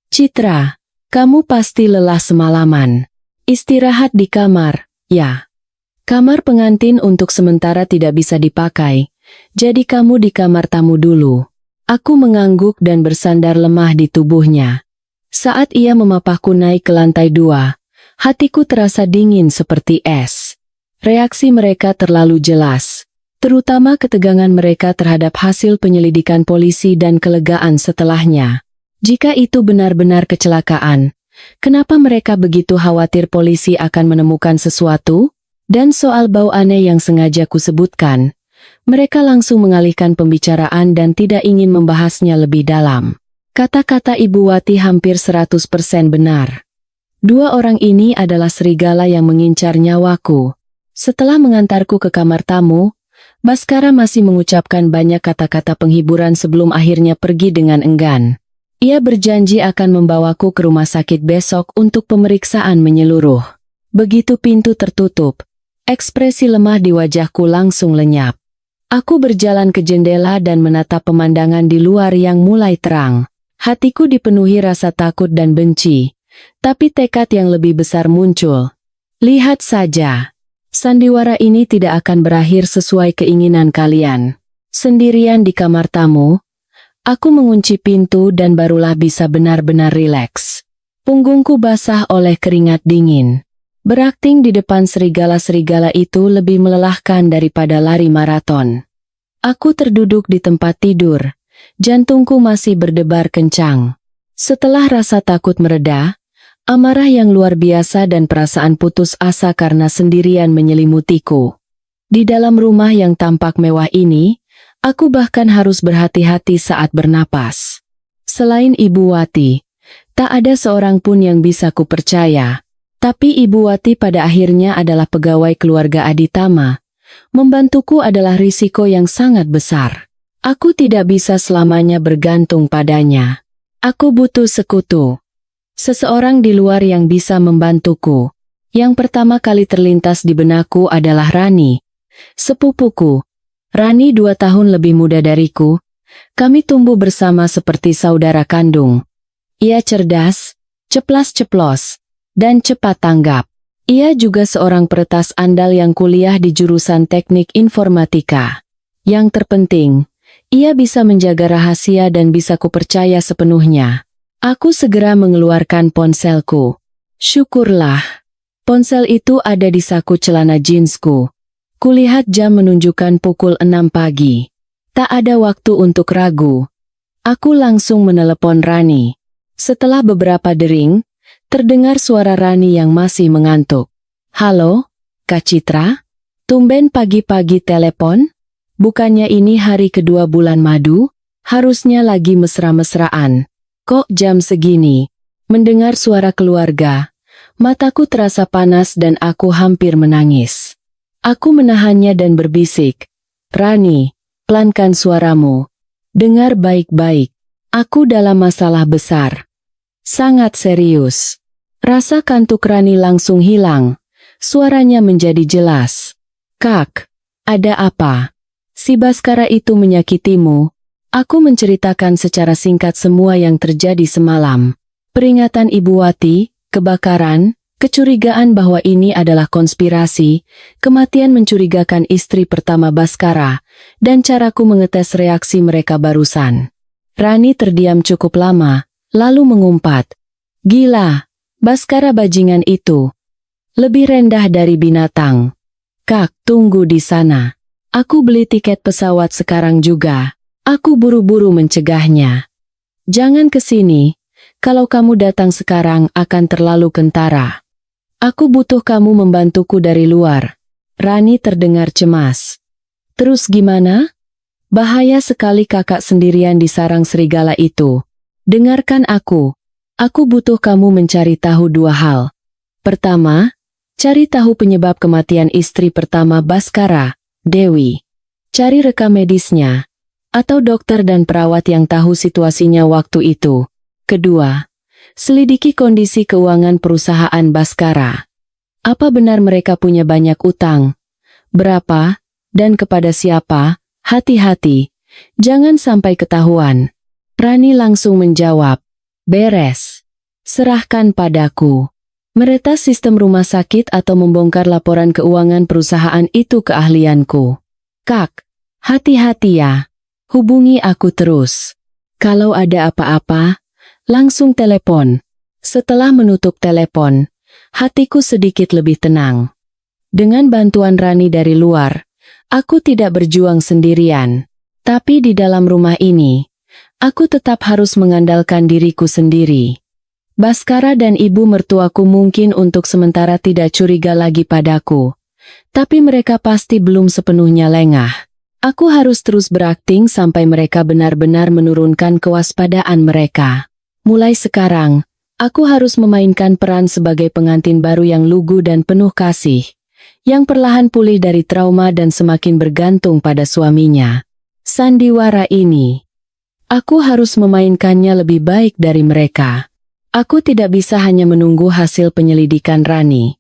"Citra, kamu pasti lelah semalaman. Istirahat di kamar, ya. Kamar pengantin untuk sementara tidak bisa dipakai, jadi kamu di kamar tamu dulu." Aku mengangguk dan bersandar lemah di tubuhnya. Saat ia memapahku naik ke lantai 2, hatiku terasa dingin seperti es. Reaksi mereka terlalu jelas, terutama ketegangan mereka terhadap hasil penyelidikan polisi dan kelegaan setelahnya. Jika itu benar-benar kecelakaan, kenapa mereka begitu khawatir polisi akan menemukan sesuatu? Dan soal bau aneh yang sengaja kusebutkan, mereka langsung mengalihkan pembicaraan dan tidak ingin membahasnya lebih dalam. Kata-kata Ibu Wati hampir 100% benar. Dua orang ini adalah serigala yang mengincar nyawaku. Setelah mengantarku ke kamar tamu, Baskara masih mengucapkan banyak kata-kata penghiburan sebelum akhirnya pergi dengan enggan. Ia berjanji akan membawaku ke rumah sakit besok untuk pemeriksaan menyeluruh. Begitu pintu tertutup, ekspresi lemah di wajahku langsung lenyap. Aku berjalan ke jendela dan menatap pemandangan di luar yang mulai terang. Hatiku dipenuhi rasa takut dan benci, tapi tekad yang lebih besar muncul. Lihat saja, sandiwara ini tidak akan berakhir sesuai keinginan kalian. Sendirian di kamar tamu, aku mengunci pintu dan barulah bisa benar-benar rileks. Punggungku basah oleh keringat dingin. Berakting di depan serigala-serigala itu lebih melelahkan daripada lari maraton. Aku terduduk di tempat tidur, jantungku masih berdebar kencang. Setelah rasa takut mereda, amarah yang luar biasa dan perasaan putus asa karena sendirian menyelimutiku. Di dalam rumah yang tampak mewah ini, Aku bahkan harus berhati-hati saat bernapas. Selain Ibu Wati, tak ada seorang pun yang bisa kupercaya. Tapi Ibu Wati pada akhirnya adalah pegawai keluarga Aditama. Membantuku adalah risiko yang sangat besar. Aku tidak bisa selamanya bergantung padanya. Aku butuh sekutu. Seseorang di luar yang bisa membantuku. Yang pertama kali terlintas di benakku adalah Rani. Sepupuku. Rani 2 tahun lebih muda dariku. Kami tumbuh bersama seperti saudara kandung. Ia cerdas, ceplas-ceplos, dan cepat tanggap. Ia juga seorang peretas andal yang kuliah di jurusan teknik informatika. Yang terpenting, ia bisa menjaga rahasia dan bisa kupercaya sepenuhnya. Aku segera mengeluarkan ponselku. Syukurlah. Ponsel itu ada di saku celana jeansku. Kulihat jam menunjukkan pukul 6 pagi. Tak ada waktu untuk ragu. Aku langsung menelepon Rani. Setelah beberapa dering, terdengar suara Rani yang masih mengantuk. Halo, Kak Citra? Tumben pagi-pagi telepon? Bukannya ini hari kedua bulan madu? Harusnya lagi mesra-mesraan. Kok jam segini? Mendengar suara keluarga, mataku terasa panas dan aku hampir menangis. Aku menahannya dan berbisik, Rani, pelankan suaramu. Dengar baik-baik. Aku dalam masalah besar. Sangat serius. Rasa kantuk Rani langsung hilang. Suaranya menjadi jelas. Kak, ada apa? Si Baskara itu menyakitimu. Aku menceritakan secara singkat semua yang terjadi semalam. Peringatan Ibu Wati, kebakaran, kecurigaan bahwa ini adalah konspirasi, kematian mencurigakan istri pertama Baskara, dan caraku mengetes reaksi mereka barusan. Rani terdiam cukup lama, lalu mengumpat. Gila, Baskara bajingan itu. Lebih rendah dari binatang. Kak, tunggu di sana. Aku beli tiket pesawat sekarang juga. Aku buru-buru mencegahnya. Jangan ke sini. Kalau kamu datang sekarang akan terlalu kentara. Aku butuh kamu membantuku dari luar. Rani terdengar cemas. Terus gimana? Bahaya sekali kakak sendirian di sarang serigala itu. Dengarkan aku. Aku butuh kamu mencari tahu 2 hal. Pertama, cari tahu penyebab kematian istri pertama Baskara, Dewi. Cari rekam medisnya. Atau dokter dan perawat yang tahu situasinya waktu itu. Kedua, selidiki kondisi keuangan perusahaan Baskara. Apa benar mereka punya banyak utang? Berapa? Dan kepada siapa? Hati-hati, jangan sampai ketahuan. Rani langsung menjawab, beres. Serahkan padaku. Meretas sistem rumah sakit atau membongkar laporan keuangan perusahaan itu keahlianku. Kak, hati-hati ya. Hubungi aku terus. Kalau ada apa-apa, langsung telepon. Setelah menutup telepon, hatiku sedikit lebih tenang. Dengan bantuan Rani dari luar, aku tidak berjuang sendirian. Tapi di dalam rumah ini, aku tetap harus mengandalkan diriku sendiri. Baskara dan ibu mertuaku mungkin untuk sementara tidak curiga lagi padaku. Tapi mereka pasti belum sepenuhnya lengah. Aku harus terus berakting sampai mereka benar-benar menurunkan kewaspadaan mereka. Mulai sekarang, aku harus memainkan peran sebagai pengantin baru yang lugu dan penuh kasih, yang perlahan pulih dari trauma dan semakin bergantung pada suaminya. Sandiwara ini, aku harus memainkannya lebih baik dari mereka. Aku tidak bisa hanya menunggu hasil penyelidikan Rani.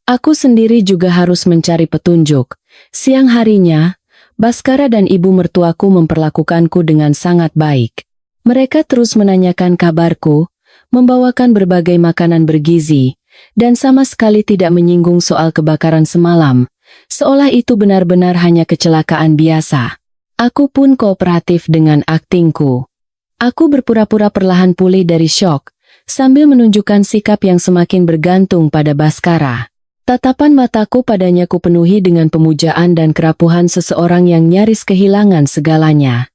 Aku sendiri juga harus mencari petunjuk. Siang harinya, Baskara dan ibu mertuaku memperlakukanku dengan sangat baik. Mereka terus menanyakan kabarku, membawakan berbagai makanan bergizi, dan sama sekali tidak menyinggung soal kebakaran semalam, seolah itu benar-benar hanya kecelakaan biasa. Aku pun kooperatif dengan aktingku. Aku berpura-pura perlahan pulih dari syok, sambil menunjukkan sikap yang semakin bergantung pada Baskara. Tatapan mataku padanya kupenuhi dengan pemujaan dan kerapuhan seseorang yang nyaris kehilangan segalanya.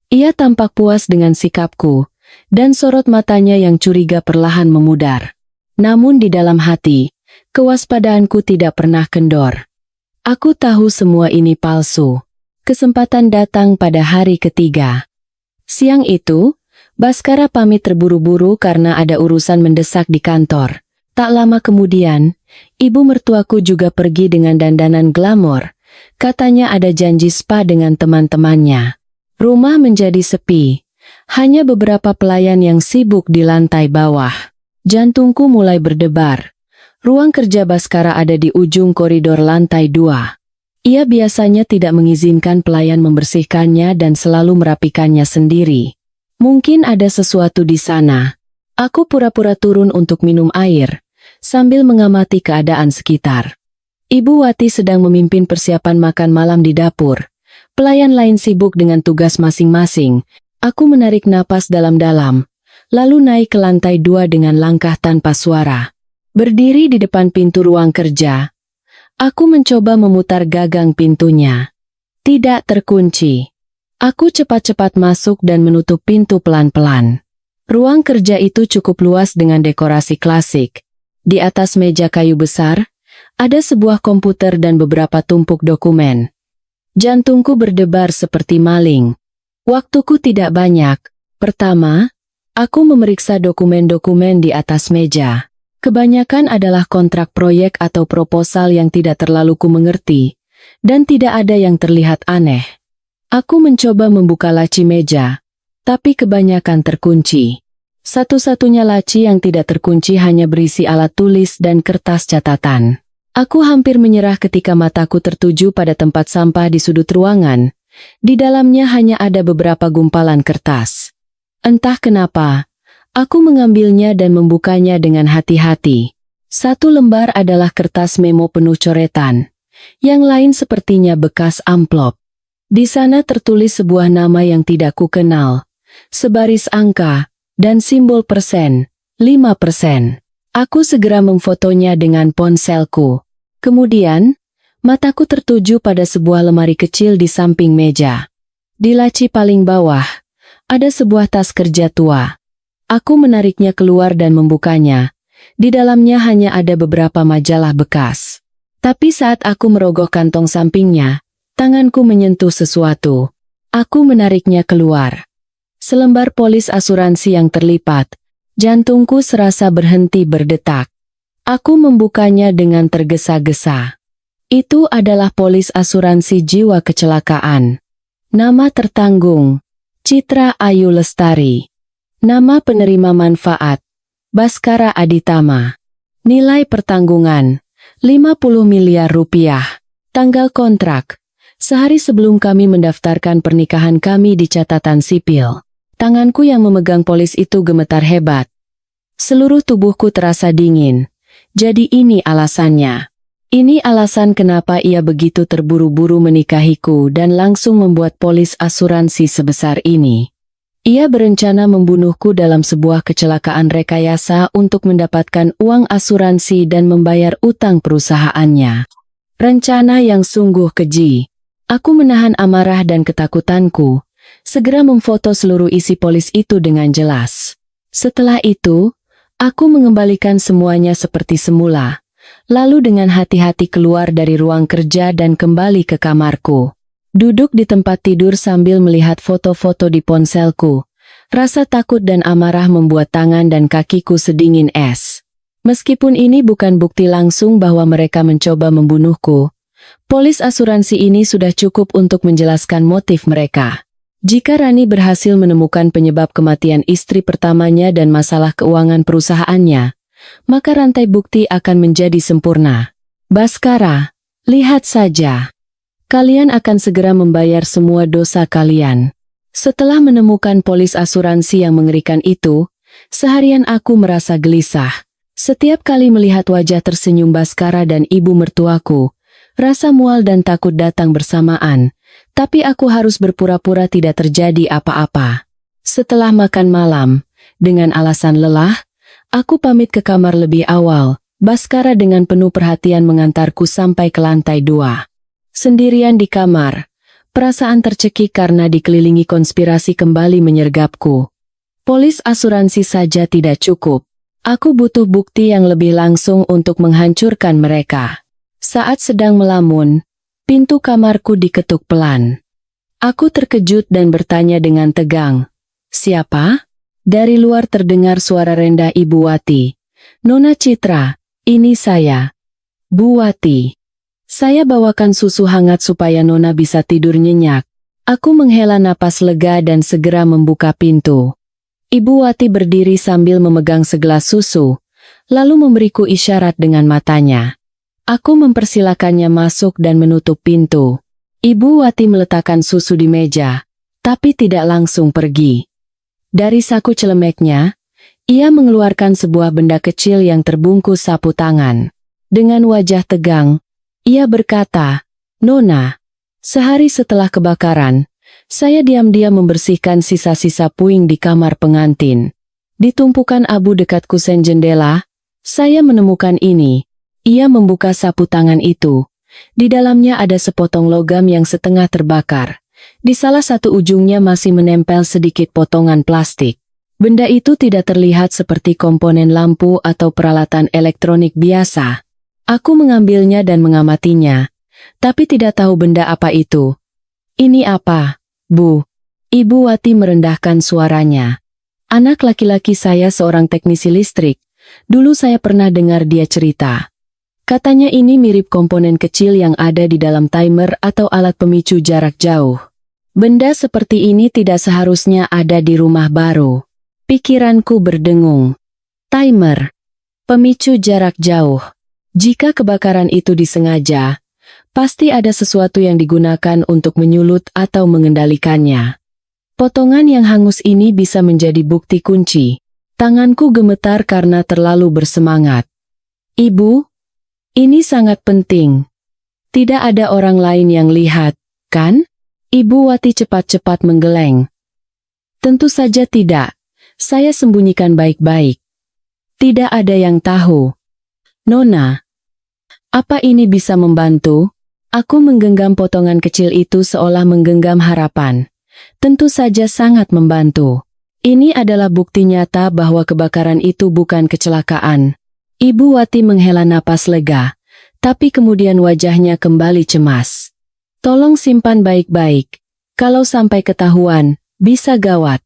Ia tampak puas dengan sikapku, dan sorot matanya yang curiga perlahan memudar. Namun di dalam hati, kewaspadaanku tidak pernah kendor. Aku tahu semua ini palsu. Kesempatan datang pada hari ketiga. Siang itu, Baskara pamit terburu-buru karena ada urusan mendesak di kantor. Tak lama kemudian, ibu mertuaku juga pergi dengan dandanan glamor. Katanya ada janji spa dengan teman-temannya. Rumah menjadi sepi. Hanya beberapa pelayan yang sibuk di lantai bawah. Jantungku mulai berdebar. Ruang kerja Baskara ada di ujung koridor lantai 2. Ia biasanya tidak mengizinkan pelayan membersihkannya dan selalu merapikannya sendiri. Mungkin ada sesuatu di sana. Aku pura-pura turun untuk minum air, sambil mengamati keadaan sekitar. Ibu Wati sedang memimpin persiapan makan malam di dapur. Pelayan lain sibuk dengan tugas masing-masing. Aku menarik napas dalam-dalam, lalu naik ke lantai 2 dengan langkah tanpa suara. Berdiri di depan pintu ruang kerja, aku mencoba memutar gagang pintunya. Tidak terkunci. Aku cepat-cepat masuk dan menutup pintu pelan-pelan. Ruang kerja itu cukup luas dengan dekorasi klasik. Di atas meja kayu besar, ada sebuah komputer dan beberapa tumpuk dokumen. Jantungku berdebar seperti maling. Waktuku tidak banyak. Pertama, aku memeriksa dokumen-dokumen di atas meja. Kebanyakan adalah kontrak proyek atau proposal yang tidak terlalu kumengerti, dan tidak ada yang terlihat aneh. Aku mencoba membuka laci meja, tapi kebanyakan terkunci. Satu-satunya laci yang tidak terkunci hanya berisi alat tulis dan kertas catatan. Aku hampir menyerah ketika mataku tertuju pada tempat sampah di sudut ruangan. Di dalamnya hanya ada beberapa gumpalan kertas. Entah kenapa, aku mengambilnya dan membukanya dengan hati-hati. Satu lembar adalah kertas memo penuh coretan. Yang lain sepertinya bekas amplop. Di sana tertulis sebuah nama yang tidak kukenal, sebaris angka, dan simbol persen, 5%. Aku segera memfotonya dengan ponselku. Kemudian, mataku tertuju pada sebuah lemari kecil di samping meja. Di laci paling bawah, ada sebuah tas kerja tua. Aku menariknya keluar dan membukanya. Di dalamnya hanya ada beberapa majalah bekas. Tapi saat aku merogoh kantong sampingnya, tanganku menyentuh sesuatu. Aku menariknya keluar. Selembar polis asuransi yang terlipat. Jantungku serasa berhenti berdetak. Aku membukanya dengan tergesa-gesa. Itu adalah polis asuransi jiwa kecelakaan. Nama tertanggung, Citra Ayu Lestari. Nama penerima manfaat, Baskara Aditama. Nilai pertanggungan, 50 miliar rupiah. Tanggal kontrak, sehari sebelum kami mendaftarkan pernikahan kami di catatan sipil. Tanganku yang memegang polis itu gemetar hebat. Seluruh tubuhku terasa dingin. Jadi ini alasannya. Ini alasan kenapa ia begitu terburu-buru menikahiku dan langsung membuat polis asuransi sebesar ini. Ia berencana membunuhku dalam sebuah kecelakaan rekayasa untuk mendapatkan uang asuransi dan membayar utang perusahaannya. Rencana yang sungguh keji. Aku menahan amarah dan ketakutanku, segera memfoto seluruh isi polis itu dengan jelas. Setelah itu, aku mengembalikan semuanya seperti semula, lalu dengan hati-hati keluar dari ruang kerja dan kembali ke kamarku. Duduk di tempat tidur sambil melihat foto-foto di ponselku. Rasa takut dan amarah membuat tangan dan kakiku sedingin es. Meskipun ini bukan bukti langsung bahwa mereka mencoba membunuhku, polis asuransi ini sudah cukup untuk menjelaskan motif mereka. Jika Rani berhasil menemukan penyebab kematian istri pertamanya dan masalah keuangan perusahaannya, maka rantai bukti akan menjadi sempurna. Baskara, lihat saja. Kalian akan segera membayar semua dosa kalian. Setelah menemukan polis asuransi yang mengerikan itu, seharian aku merasa gelisah. Setiap kali melihat wajah tersenyum Baskara dan ibu mertuaku, rasa mual dan takut datang bersamaan, tapi aku harus berpura-pura tidak terjadi apa-apa. Setelah makan malam, dengan alasan lelah, aku pamit ke kamar lebih awal. Baskara dengan penuh perhatian mengantarku sampai ke lantai 2. Sendirian di kamar, perasaan tercekik karena dikelilingi konspirasi kembali menyergapku. Polis asuransi saja tidak cukup. Aku butuh bukti yang lebih langsung untuk menghancurkan mereka. Saat sedang melamun, pintu kamarku diketuk pelan. Aku terkejut dan bertanya dengan tegang. Siapa? Dari luar terdengar suara rendah Ibu Wati. Nona Citra, ini saya. Bu Wati. Saya bawakan susu hangat supaya Nona bisa tidur nyenyak. Aku menghela napas lega dan segera membuka pintu. Ibu Wati berdiri sambil memegang segelas susu, lalu memberiku isyarat dengan matanya. Aku mempersilakannya masuk dan menutup pintu. Ibu Wati meletakkan susu di meja, tapi tidak langsung pergi. Dari saku celemeknya, ia mengeluarkan sebuah benda kecil yang terbungkus sapu tangan. Dengan wajah tegang, ia berkata, "Nona, sehari setelah kebakaran, saya diam-diam membersihkan sisa-sisa puing di kamar pengantin. Di tumpukan abu dekat kusen jendela, saya menemukan ini." Ia membuka sapu tangan itu. Di dalamnya ada sepotong logam yang setengah terbakar. Di salah satu ujungnya masih menempel sedikit potongan plastik. Benda itu tidak terlihat seperti komponen lampu atau peralatan elektronik biasa. Aku mengambilnya dan mengamatinya, tapi tidak tahu benda apa itu. "Ini apa, Bu?" Ibu Wati merendahkan suaranya. "Anak laki-laki saya seorang teknisi listrik. Dulu saya pernah dengar dia cerita. Katanya ini mirip komponen kecil yang ada di dalam timer atau alat pemicu jarak jauh. Benda seperti ini tidak seharusnya ada di rumah baru." Pikiranku berdengung. Timer. Pemicu jarak jauh. Jika kebakaran itu disengaja, pasti ada sesuatu yang digunakan untuk menyulut atau mengendalikannya. Potongan yang hangus ini bisa menjadi bukti kunci. Tanganku gemetar karena terlalu bersemangat. "Ibu, ini sangat penting. Tidak ada orang lain yang lihat, kan?" Ibu Wati cepat-cepat menggeleng. "Tentu saja tidak. Saya sembunyikan baik-baik. Tidak ada yang tahu." "Nona, apa ini bisa membantu?" Aku menggenggam potongan kecil itu seolah menggenggam harapan. "Tentu saja sangat membantu. Ini adalah bukti nyata bahwa kebakaran itu bukan kecelakaan." Ibu Wati menghela napas lega, tapi kemudian wajahnya kembali cemas. "Tolong simpan baik-baik. Kalau sampai ketahuan, bisa gawat.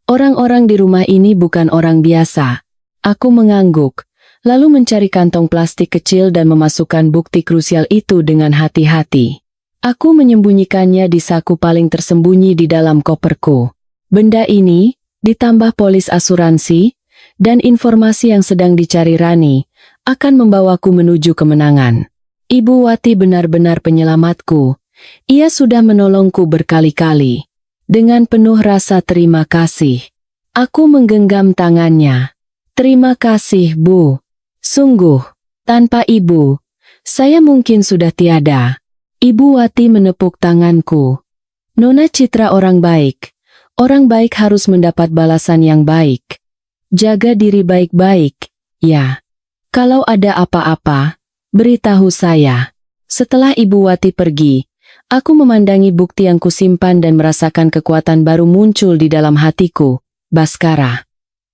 Orang-orang di rumah ini bukan orang biasa." Aku mengangguk, lalu mencari kantong plastik kecil dan memasukkan bukti krusial itu dengan hati-hati. Aku menyembunyikannya di saku paling tersembunyi di dalam koperku. Benda ini, ditambah polis asuransi, dan informasi yang sedang dicari Rani, akan membawaku menuju kemenangan. Ibu Wati benar-benar penyelamatku. Ia sudah menolongku berkali-kali. Dengan penuh rasa terima kasih, aku menggenggam tangannya. "Terima kasih, Bu. Sungguh, tanpa Ibu, saya mungkin sudah tiada." Ibu Wati menepuk tanganku. "Nona Citra orang baik. Orang baik harus mendapat balasan yang baik. Jaga diri baik-baik, ya. Kalau ada apa-apa, beritahu saya." Setelah Ibu Wati pergi, aku memandangi bukti yang kusimpan dan merasakan kekuatan baru muncul di dalam hatiku. Baskara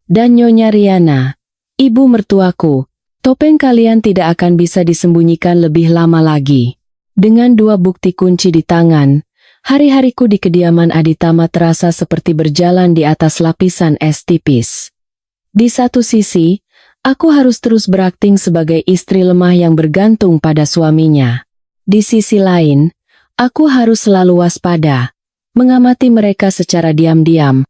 dan Nyonya Riana, ibu mertuaku, topeng kalian tidak akan bisa disembunyikan lebih lama lagi. Dengan dua bukti kunci di tangan, hari-hariku di kediaman Aditama terasa seperti berjalan di atas lapisan es tipis. Di satu sisi, aku harus terus berakting sebagai istri lemah yang bergantung pada suaminya. Di sisi lain, aku harus selalu waspada, mengamati mereka secara diam-diam,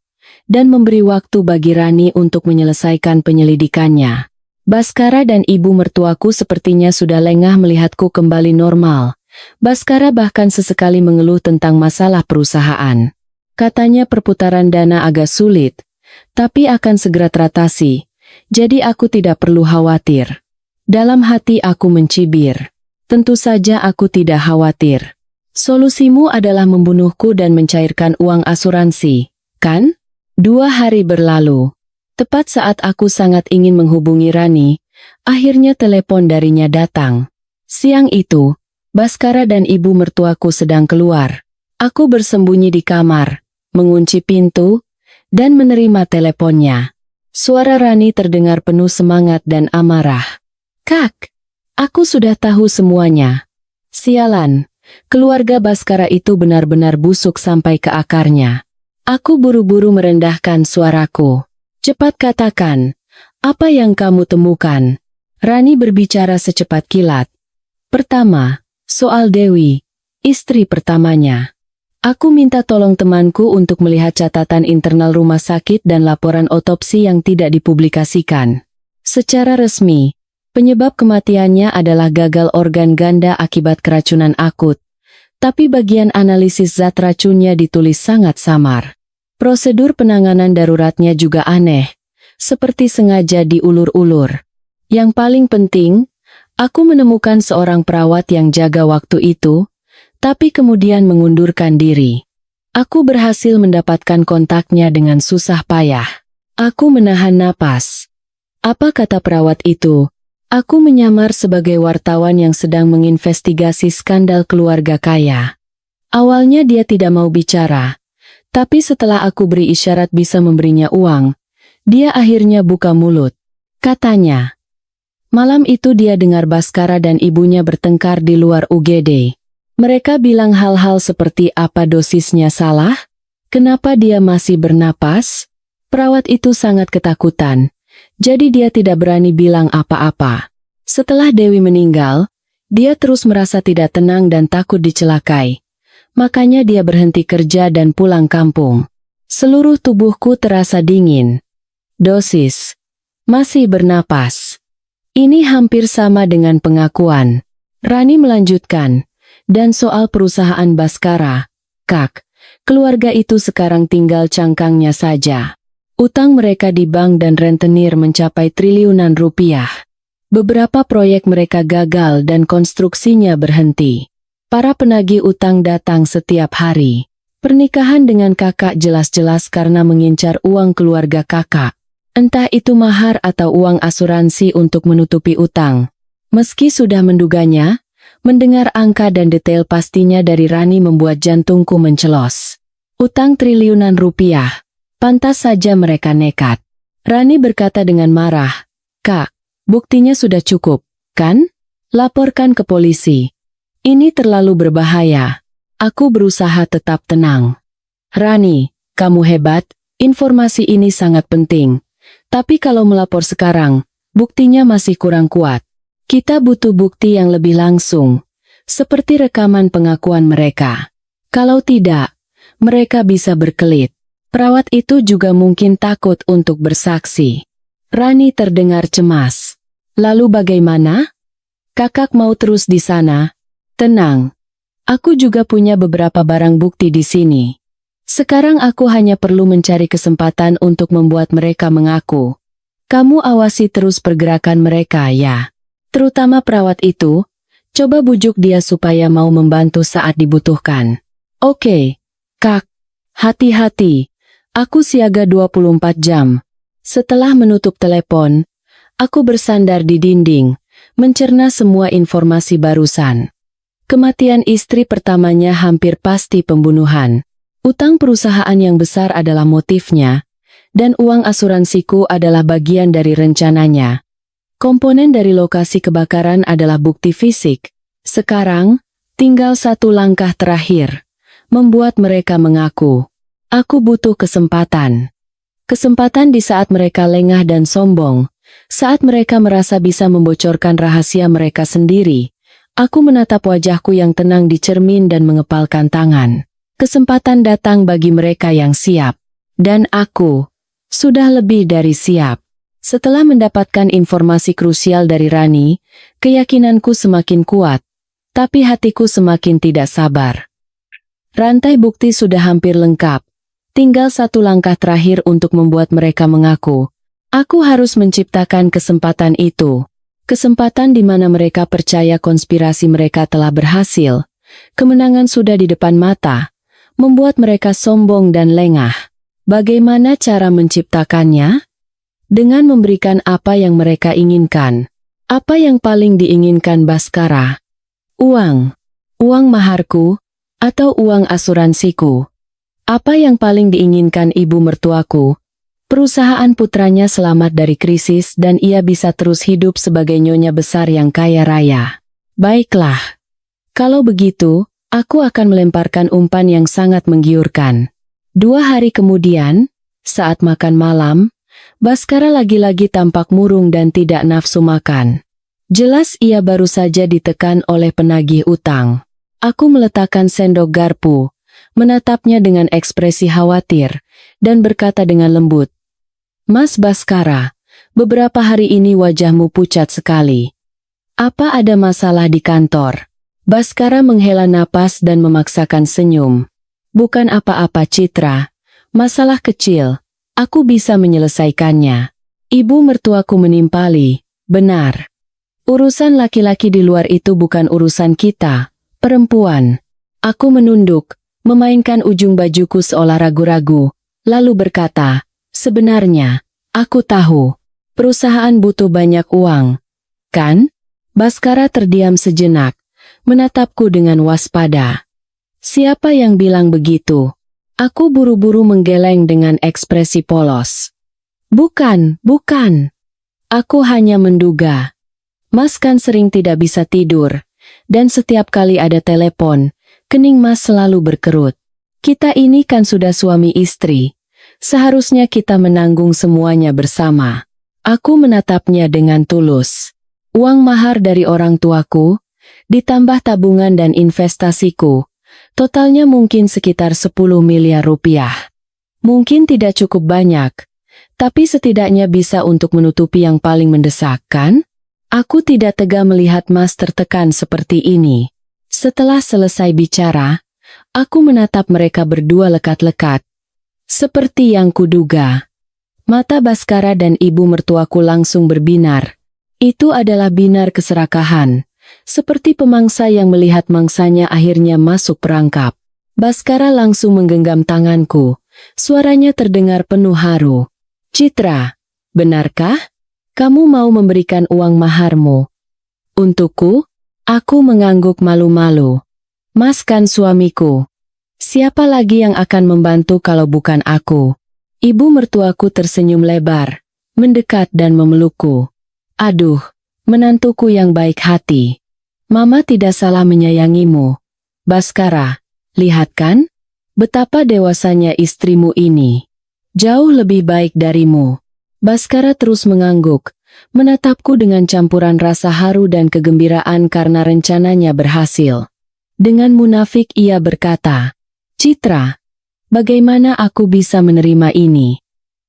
dan memberi waktu bagi Rani untuk menyelesaikan penyelidikannya. Baskara dan ibu mertuaku sepertinya sudah lengah melihatku kembali normal. Baskara bahkan sesekali mengeluh tentang masalah perusahaan. Katanya perputaran dana agak sulit, tapi akan segera teratasi, jadi aku tidak perlu khawatir. Dalam hati aku mencibir. Tentu saja aku tidak khawatir. Solusimu adalah membunuhku dan mencairkan uang asuransi, kan? 2 hari berlalu. Tepat saat aku sangat ingin menghubungi Rani, akhirnya telepon darinya datang. Siang itu, Baskara dan ibu mertuaku sedang keluar. Aku bersembunyi di kamar, mengunci pintu, dan menerima teleponnya. Suara Rani terdengar penuh semangat dan amarah. "Kak, aku sudah tahu semuanya." "Sialan, keluarga Baskara itu benar-benar busuk sampai ke akarnya. Aku buru-buru merendahkan suaraku. Cepat katakan, apa yang kamu temukan? Rani berbicara secepat kilat. Pertama, soal Dewi, istri pertamanya. Aku minta tolong temanku untuk melihat catatan internal rumah sakit dan laporan otopsi yang tidak dipublikasikan. Secara resmi, penyebab kematiannya adalah gagal organ ganda akibat keracunan akut. Tapi bagian analisis zat racunnya ditulis sangat samar. Prosedur penanganan daruratnya juga aneh, seperti sengaja diulur-ulur. Yang paling penting, aku menemukan seorang perawat yang jaga waktu itu, tapi kemudian mengundurkan diri. Aku berhasil mendapatkan kontaknya dengan susah payah. Aku menahan napas. Apa kata perawat itu? Aku menyamar sebagai wartawan yang sedang menginvestigasi skandal keluarga kaya. Awalnya dia tidak mau bicara, tapi setelah aku beri isyarat bisa memberinya uang, dia akhirnya buka mulut. Katanya, malam itu dia dengar Baskara dan ibunya bertengkar di luar UGD. Mereka bilang hal-hal seperti apa dosisnya salah? Kenapa dia masih bernapas? Perawat itu sangat ketakutan, jadi dia tidak berani bilang apa-apa. Setelah Dewi meninggal, dia terus merasa tidak tenang dan takut dicelakai. Makanya dia berhenti kerja dan pulang kampung. Seluruh tubuhku terasa dingin. Dosis. Masih bernapas. Ini hampir sama dengan pengakuan. Rani melanjutkan. Dan soal perusahaan Baskara, Kak, keluarga itu sekarang tinggal cangkangnya saja. Utang mereka di bank dan rentenir mencapai triliunan rupiah. Beberapa proyek mereka gagal dan konstruksinya berhenti. Para penagih utang datang setiap hari. Pernikahan dengan kakak jelas-jelas karena mengincar uang keluarga kakak. Entah itu mahar atau uang asuransi untuk menutupi utang. Meski sudah menduganya, mendengar angka dan detail pastinya dari Rani membuat jantungku mencelos. Utang triliunan rupiah. Pantas saja mereka nekat. Rani berkata dengan marah, Kak, buktinya sudah cukup, kan? Laporkan ke polisi. Ini terlalu berbahaya. Aku berusaha tetap tenang. Rani, kamu hebat, informasi ini sangat penting. Tapi kalau melapor sekarang, buktinya masih kurang kuat. Kita butuh bukti yang lebih langsung, seperti rekaman pengakuan mereka. Kalau tidak, mereka bisa berkelit. Perawat itu juga mungkin takut untuk bersaksi. Rani terdengar cemas. Lalu bagaimana? Kakak mau terus di sana? Tenang. Aku juga punya beberapa barang bukti di sini. Sekarang aku hanya perlu mencari kesempatan untuk membuat mereka mengaku. Kamu awasi terus pergerakan mereka ya. Terutama perawat itu, coba bujuk dia supaya mau membantu saat dibutuhkan. Oke, Kak. Hati-hati. Aku siaga 24 jam. Setelah menutup telepon, aku bersandar di dinding, mencerna semua informasi barusan. Kematian istri pertamanya hampir pasti pembunuhan. Utang perusahaan yang besar adalah motifnya, dan uang asuransiku adalah bagian dari rencananya. Komponen dari lokasi kebakaran adalah bukti fisik. Sekarang, tinggal satu langkah terakhir. Membuat mereka mengaku. Aku butuh kesempatan. Kesempatan di saat mereka lengah dan sombong. Saat mereka merasa bisa membocorkan rahasia mereka sendiri. Aku menatap wajahku yang tenang di cermin dan mengepalkan tangan. Kesempatan datang bagi mereka yang siap. Dan aku sudah lebih dari siap. Setelah mendapatkan informasi krusial dari Rani, keyakinanku semakin kuat, tapi hatiku semakin tidak sabar. Rantai bukti sudah hampir lengkap. Tinggal satu langkah terakhir untuk membuat mereka mengaku. Aku harus menciptakan kesempatan itu. Kesempatan di mana mereka percaya konspirasi mereka telah berhasil. Kemenangan sudah di depan mata, membuat mereka sombong dan lengah. Bagaimana cara menciptakannya? Dengan memberikan apa yang mereka inginkan. Apa yang paling diinginkan Baskara? Uang. Uang maharku, atau uang asuransiku. Apa yang paling diinginkan ibu mertuaku? Perusahaan putranya selamat dari krisis dan ia bisa terus hidup sebagai nyonya besar yang kaya raya. Baiklah. Kalau begitu, Aku akan melemparkan umpan yang sangat menggiurkan. 2 hari kemudian, saat makan malam, Baskara lagi-lagi tampak murung dan tidak nafsu makan. Jelas ia baru saja ditekan oleh penagih utang. Aku meletakkan sendok garpu, menatapnya dengan ekspresi khawatir, dan berkata dengan lembut, "Mas Baskara, beberapa hari ini wajahmu pucat sekali. Apa ada masalah di kantor?" Baskara menghela napas dan memaksakan senyum. "Bukan apa-apa Citra, masalah kecil, aku bisa menyelesaikannya." Ibu mertuaku menimpali, "Benar. Urusan laki-laki di luar itu bukan urusan kita, perempuan." Aku menunduk, memainkan ujung bajuku seolah ragu-ragu, lalu berkata, "Sebenarnya, aku tahu, perusahaan butuh banyak uang, kan?" Baskara terdiam sejenak, menatapku dengan waspada. "Siapa yang bilang begitu?" Aku buru-buru menggeleng dengan ekspresi polos. Bukan. Aku hanya menduga. Mas kan sering tidak bisa tidur, dan setiap kali ada telepon, kening Mas selalu berkerut. Kita ini kan sudah suami istri. Seharusnya kita menanggung semuanya bersama." Aku menatapnya dengan tulus. Uang mahar dari orang tuaku, ditambah tabungan dan investasiku, totalnya mungkin sekitar 10 miliar rupiah. Mungkin tidak cukup banyak, tapi setidaknya bisa untuk menutupi yang paling mendesak, kan? Aku tidak tega melihat Mas tertekan seperti ini. Setelah selesai bicara, aku menatap mereka berdua lekat-lekat. Seperti yang kuduga. Mata Baskara dan ibu mertuaku langsung berbinar. Itu adalah binar keserakahan. Seperti pemangsa yang melihat mangsanya akhirnya masuk perangkap. Baskara langsung menggenggam tanganku. Suaranya terdengar penuh haru. "Citra, benarkah? Kamu mau memberikan uang maharmu untukku?" Aku mengangguk malu-malu. "Mas kan suamiku. Siapa lagi yang akan membantu kalau bukan aku?" Ibu mertuaku tersenyum lebar, mendekat dan memelukku. "Aduh, menantuku yang baik hati. Mama tidak salah menyayangimu. Baskara, lihat kan? Betapa dewasanya istrimu ini. Jauh lebih baik darimu." Baskara terus mengangguk, menatapku dengan campuran rasa haru dan kegembiraan karena rencananya berhasil. Dengan munafik ia berkata, "Citra, bagaimana aku bisa menerima ini?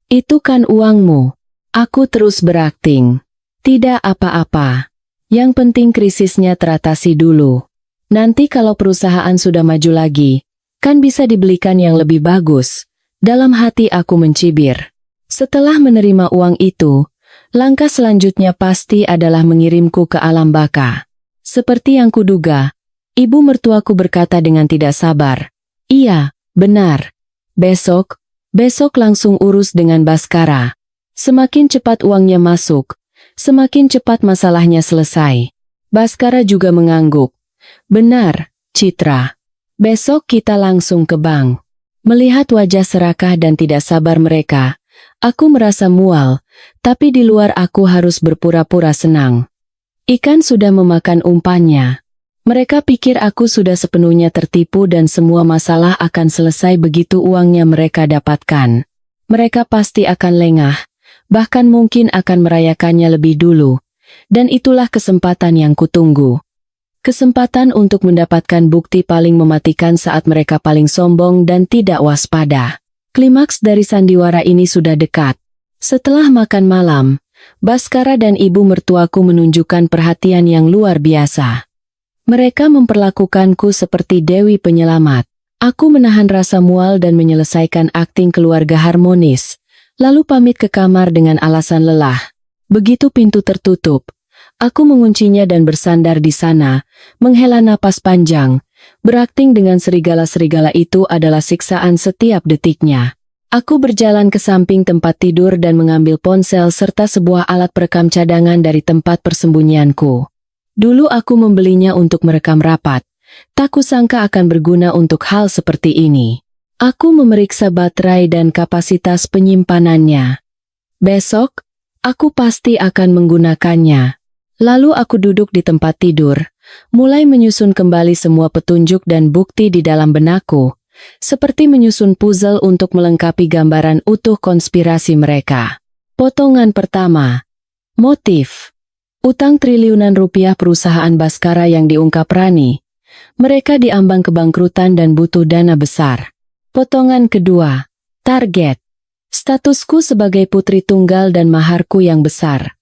Itu kan uangmu." Aku terus berakting. "Tidak apa-apa. Yang penting krisisnya teratasi dulu. Nanti kalau perusahaan sudah maju lagi, kan bisa dibelikan yang lebih bagus." Dalam hati aku mencibir. Setelah menerima uang itu, langkah selanjutnya pasti adalah mengirimku ke alam baka. Seperti yang kuduga, ibu mertuaku berkata dengan tidak sabar, "Iya, benar. Besok langsung urus dengan Baskara. Semakin cepat uangnya masuk, semakin cepat masalahnya selesai." Baskara juga mengangguk. "Benar, Citra. Besok kita langsung ke bank." Melihat wajah serakah dan tidak sabar mereka, aku merasa mual, tapi di luar aku harus berpura-pura senang. Ikan sudah memakan umpannya. Mereka pikir aku sudah sepenuhnya tertipu dan semua masalah akan selesai begitu uangnya mereka dapatkan. Mereka pasti akan lengah, bahkan mungkin akan merayakannya lebih dulu. Dan itulah kesempatan yang kutunggu. Kesempatan untuk mendapatkan bukti paling mematikan saat mereka paling sombong dan tidak waspada. Klimaks dari sandiwara ini sudah dekat. Setelah makan malam, Baskara dan ibu mertuaku menunjukkan perhatian yang luar biasa. Mereka memperlakukanku seperti dewi penyelamat. Aku menahan rasa mual dan menyelesaikan akting keluarga harmonis, lalu pamit ke kamar dengan alasan lelah. Begitu pintu tertutup, aku menguncinya dan bersandar di sana, menghela napas panjang. Berakting dengan serigala-serigala itu adalah siksaan setiap detiknya. Aku berjalan ke samping tempat tidur dan mengambil ponsel serta sebuah alat perekam cadangan dari tempat persembunyianku. Dulu aku membelinya untuk merekam rapat. Tak kusangka akan berguna untuk hal seperti ini. Aku memeriksa baterai dan kapasitas penyimpanannya. Besok, aku pasti akan menggunakannya. Lalu aku duduk di tempat tidur, mulai menyusun kembali semua petunjuk dan bukti di dalam benakku, seperti menyusun puzzle untuk melengkapi gambaran utuh konspirasi mereka. Potongan pertama. Motif. Utang triliunan rupiah perusahaan Baskara yang diungkap Rani. Mereka diambang kebangkrutan dan butuh dana besar. Potongan kedua. Target. Statusku sebagai putri tunggal dan maharku yang besar.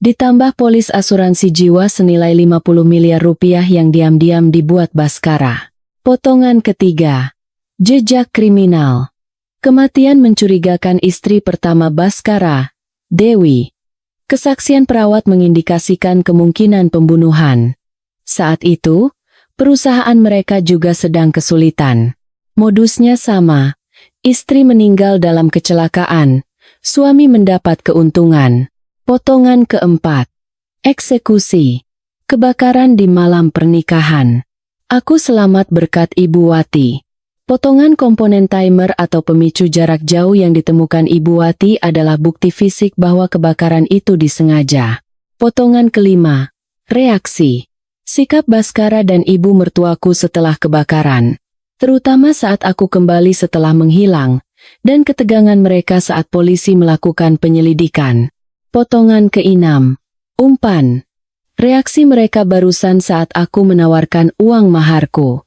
Ditambah polis asuransi jiwa senilai 50 miliar rupiah yang diam-diam dibuat Baskara. Potongan ketiga. Jejak kriminal. Kematian mencurigakan istri pertama Baskara, Dewi. Kesaksian perawat mengindikasikan kemungkinan pembunuhan. Saat itu, perusahaan mereka juga sedang kesulitan. Modusnya sama. Istri meninggal dalam kecelakaan, suami mendapat keuntungan. Potongan keempat. Eksekusi. Kebakaran di malam pernikahan. Aku selamat berkat Ibu Wati. Potongan komponen timer atau pemicu jarak jauh yang ditemukan Ibu Wati adalah bukti fisik bahwa kebakaran itu disengaja. Potongan kelima. Reaksi. Sikap Baskara dan ibu mertuaku setelah kebakaran. Terutama saat aku kembali setelah menghilang, dan ketegangan mereka saat polisi melakukan penyelidikan. Potongan keenam. Umpan. Reaksi mereka barusan saat aku menawarkan uang maharku.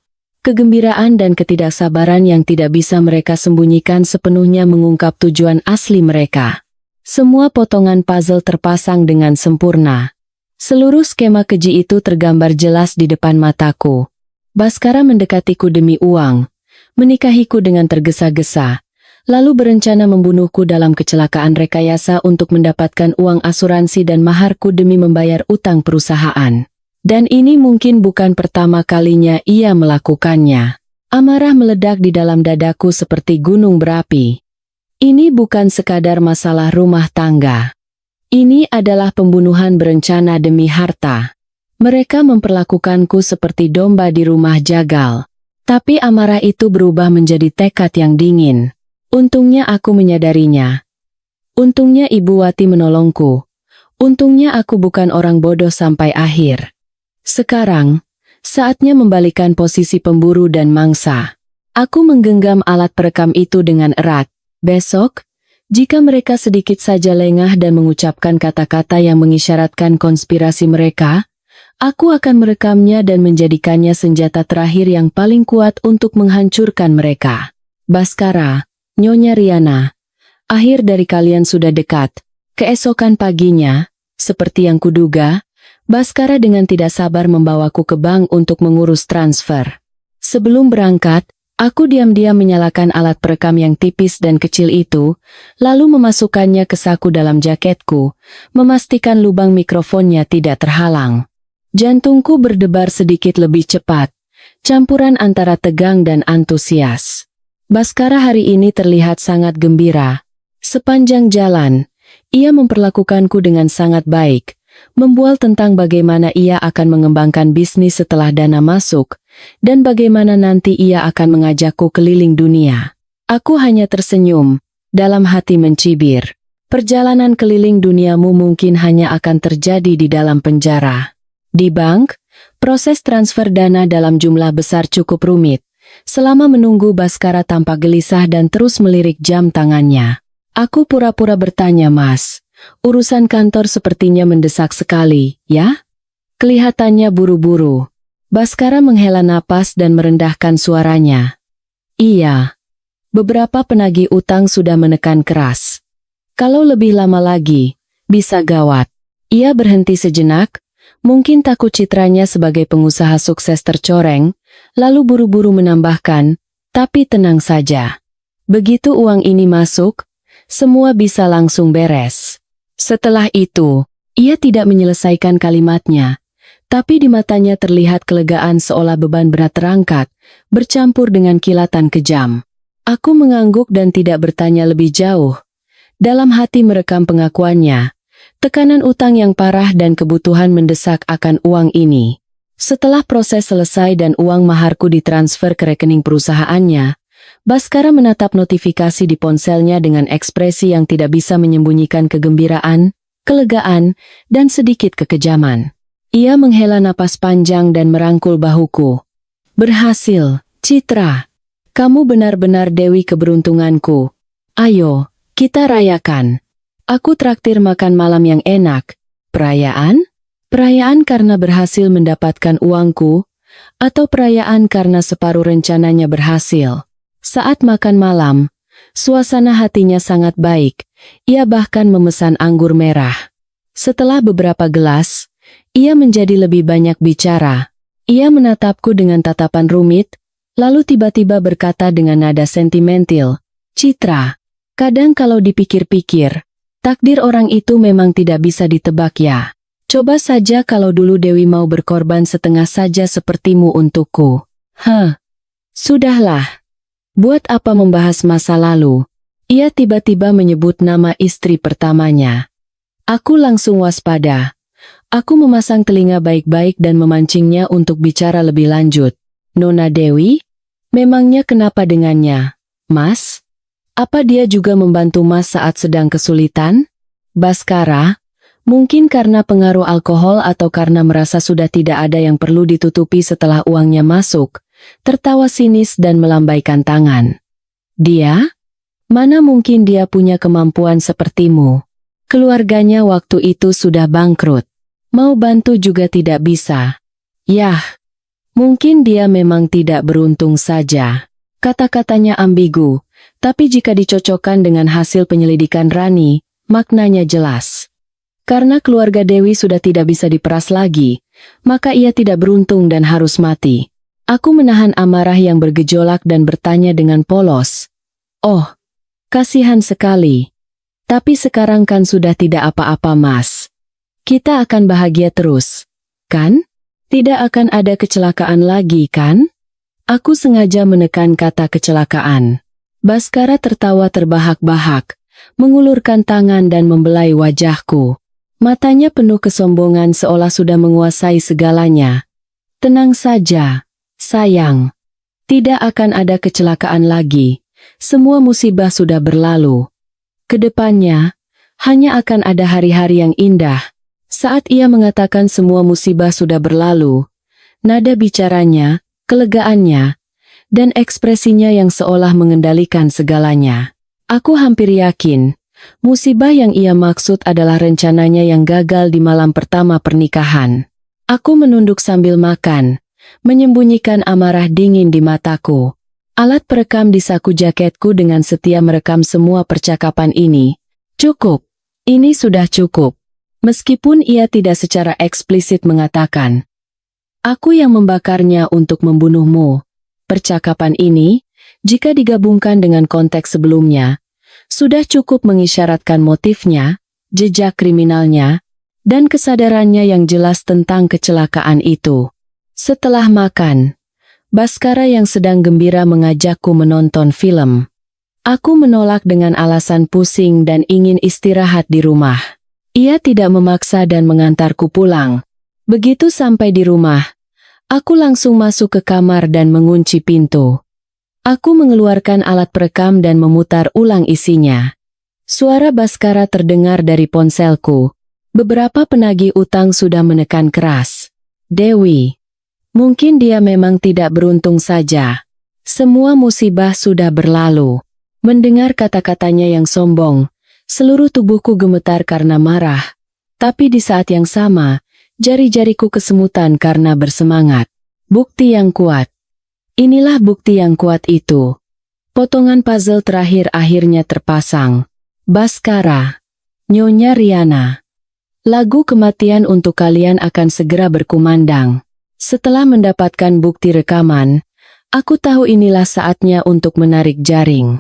Kegembiraan dan ketidaksabaran yang tidak bisa mereka sembunyikan sepenuhnya mengungkap tujuan asli mereka. Semua potongan puzzle terpasang dengan sempurna. Seluruh skema keji itu tergambar jelas di depan mataku. Baskara mendekatiku demi uang, menikahiku dengan tergesa-gesa, lalu berencana membunuhku dalam kecelakaan rekayasa untuk mendapatkan uang asuransi dan maharku demi membayar utang perusahaan. Dan ini mungkin bukan pertama kalinya ia melakukannya. Amarah meledak di dalam dadaku seperti gunung berapi. Ini bukan sekadar masalah rumah tangga. Ini adalah pembunuhan berencana demi harta. Mereka memperlakukanku seperti domba di rumah jagal. Tapi amarah itu berubah menjadi tekad yang dingin. Untungnya aku menyadarinya. Untungnya Ibu Wati menolongku. Untungnya aku bukan orang bodoh sampai akhir. Sekarang, saatnya membalikan posisi pemburu dan mangsa. Aku menggenggam alat perekam itu dengan erat. Besok, jika mereka sedikit saja lengah dan mengucapkan kata-kata yang mengisyaratkan konspirasi mereka, aku akan merekamnya dan menjadikannya senjata terakhir yang paling kuat untuk menghancurkan mereka. Baskara, Nyonya Riana, akhir dari kalian sudah dekat. Keesokan paginya, seperti yang kuduga, Baskara dengan tidak sabar membawaku ke bank untuk mengurus transfer. Sebelum berangkat, aku diam-diam menyalakan alat perekam yang tipis dan kecil itu, lalu memasukkannya ke saku dalam jaketku, memastikan lubang mikrofonnya tidak terhalang. Jantungku berdebar sedikit lebih cepat, campuran antara tegang dan antusias. Baskara hari ini terlihat sangat gembira. Sepanjang jalan, ia memperlakukanku dengan sangat baik, membual tentang bagaimana ia akan mengembangkan bisnis setelah dana masuk, dan bagaimana nanti ia akan mengajakku keliling dunia. Aku hanya tersenyum, dalam hati mencibir. Perjalanan keliling duniamu mungkin hanya akan terjadi di dalam penjara. Di bank, proses transfer dana dalam jumlah besar cukup rumit. Selama menunggu, Baskara tampak gelisah dan terus melirik jam tangannya. Aku pura-pura bertanya, "Mas, urusan kantor sepertinya mendesak sekali, ya?" Kelihatannya buru-buru. Baskara menghela napas dan merendahkan suaranya. "Iya. Beberapa penagih utang sudah menekan keras. Kalau lebih lama lagi, bisa gawat." Ia berhenti sejenak, mungkin takut citranya sebagai pengusaha sukses tercoreng, lalu buru-buru menambahkan, "Tapi tenang saja. Begitu uang ini masuk, semua bisa langsung beres." Setelah itu, ia tidak menyelesaikan kalimatnya, tapi di matanya terlihat kelegaan seolah beban berat terangkat, bercampur dengan kilatan kejam. Aku mengangguk dan tidak bertanya lebih jauh. Dalam hati merekam pengakuannya, tekanan utang yang parah dan kebutuhan mendesak akan uang ini. Setelah proses selesai dan uang maharku ditransfer ke rekening perusahaannya, Baskara menatap notifikasi di ponselnya dengan ekspresi yang tidak bisa menyembunyikan kegembiraan, kelegaan, dan sedikit kekejaman. Ia menghela napas panjang dan merangkul bahuku. Berhasil, Citra. Kamu benar-benar dewi keberuntunganku. Ayo, kita rayakan. Aku traktir makan malam yang enak. Perayaan? Perayaan karena berhasil mendapatkan uangku, atau perayaan karena separuh rencananya berhasil? Saat makan malam, suasana hatinya sangat baik. Ia bahkan memesan anggur merah. Setelah beberapa gelas, ia menjadi lebih banyak bicara. Ia menatapku dengan tatapan rumit, lalu tiba-tiba berkata dengan nada sentimental, Citra, kadang kalau dipikir-pikir, takdir orang itu memang tidak bisa ditebak ya. Coba saja kalau dulu Dewi mau berkorban setengah saja sepertimu untukku. Sudahlah. Buat apa membahas masa lalu? Ia tiba-tiba menyebut nama istri pertamanya. Aku langsung waspada. Aku memasang telinga baik-baik dan memancingnya untuk bicara lebih lanjut. Nona Dewi? Memangnya kenapa dengannya? Mas? Apa dia juga membantu Mas saat sedang kesulitan? Baskara? Mungkin karena pengaruh alkohol atau karena merasa sudah tidak ada yang perlu ditutupi setelah uangnya masuk, tertawa sinis dan melambaikan tangan. Dia? Mana mungkin dia punya kemampuan sepertimu? Keluarganya waktu itu sudah bangkrut. Mau bantu juga tidak bisa. Yah, mungkin dia memang tidak beruntung saja. Kata-katanya ambigu, tapi jika dicocokkan dengan hasil penyelidikan Rani, maknanya jelas. Karena keluarga Dewi sudah tidak bisa diperas lagi, maka ia tidak beruntung dan harus mati. Aku menahan amarah yang bergejolak dan bertanya dengan polos. Oh, kasihan sekali. Tapi sekarang kan sudah tidak apa-apa Mas. Kita akan bahagia terus, kan? Tidak akan ada kecelakaan lagi, kan? Aku sengaja menekan kata kecelakaan. Baskara tertawa terbahak-bahak, mengulurkan tangan dan membelai wajahku. Matanya penuh kesombongan seolah sudah menguasai segalanya. Tenang saja, sayang. Tidak akan ada kecelakaan lagi. Semua musibah sudah berlalu. Kedepannya, hanya akan ada hari-hari yang indah. Saat ia mengatakan semua musibah sudah berlalu, nada bicaranya, kelegaannya, dan ekspresinya yang seolah mengendalikan segalanya. Aku hampir yakin, musibah yang ia maksud adalah rencananya yang gagal di malam pertama pernikahan. Aku menunduk sambil makan, menyembunyikan amarah dingin di mataku. Alat perekam di saku jaketku dengan setia merekam semua percakapan ini. Cukup. Ini sudah cukup. Meskipun ia tidak secara eksplisit mengatakan, aku yang membakarnya untuk membunuhmu. Percakapan ini, jika digabungkan dengan konteks sebelumnya, sudah cukup mengisyaratkan motifnya, jejak kriminalnya, dan kesadarannya yang jelas tentang kecelakaan itu. Setelah makan, Baskara yang sedang gembira mengajakku menonton film. Aku menolak dengan alasan pusing dan ingin istirahat di rumah. Ia tidak memaksa dan mengantarku pulang. Begitu sampai di rumah, aku langsung masuk ke kamar dan mengunci pintu. Aku mengeluarkan alat perekam dan memutar ulang isinya. Suara Baskara terdengar dari ponselku. Beberapa penagih utang sudah menekan keras. Dewi. Mungkin dia memang tidak beruntung saja. Semua musibah sudah berlalu. Mendengar kata-katanya yang sombong, seluruh tubuhku gemetar karena marah. Tapi di saat yang sama, jari-jariku kesemutan karena bersemangat. Bukti yang kuat. Inilah bukti yang kuat itu. Potongan puzzle terakhir akhirnya terpasang. Baskara. Nyonya Riana. Lagu kematian untuk kalian akan segera berkumandang. Setelah mendapatkan bukti rekaman, aku tahu inilah saatnya untuk menarik jaring.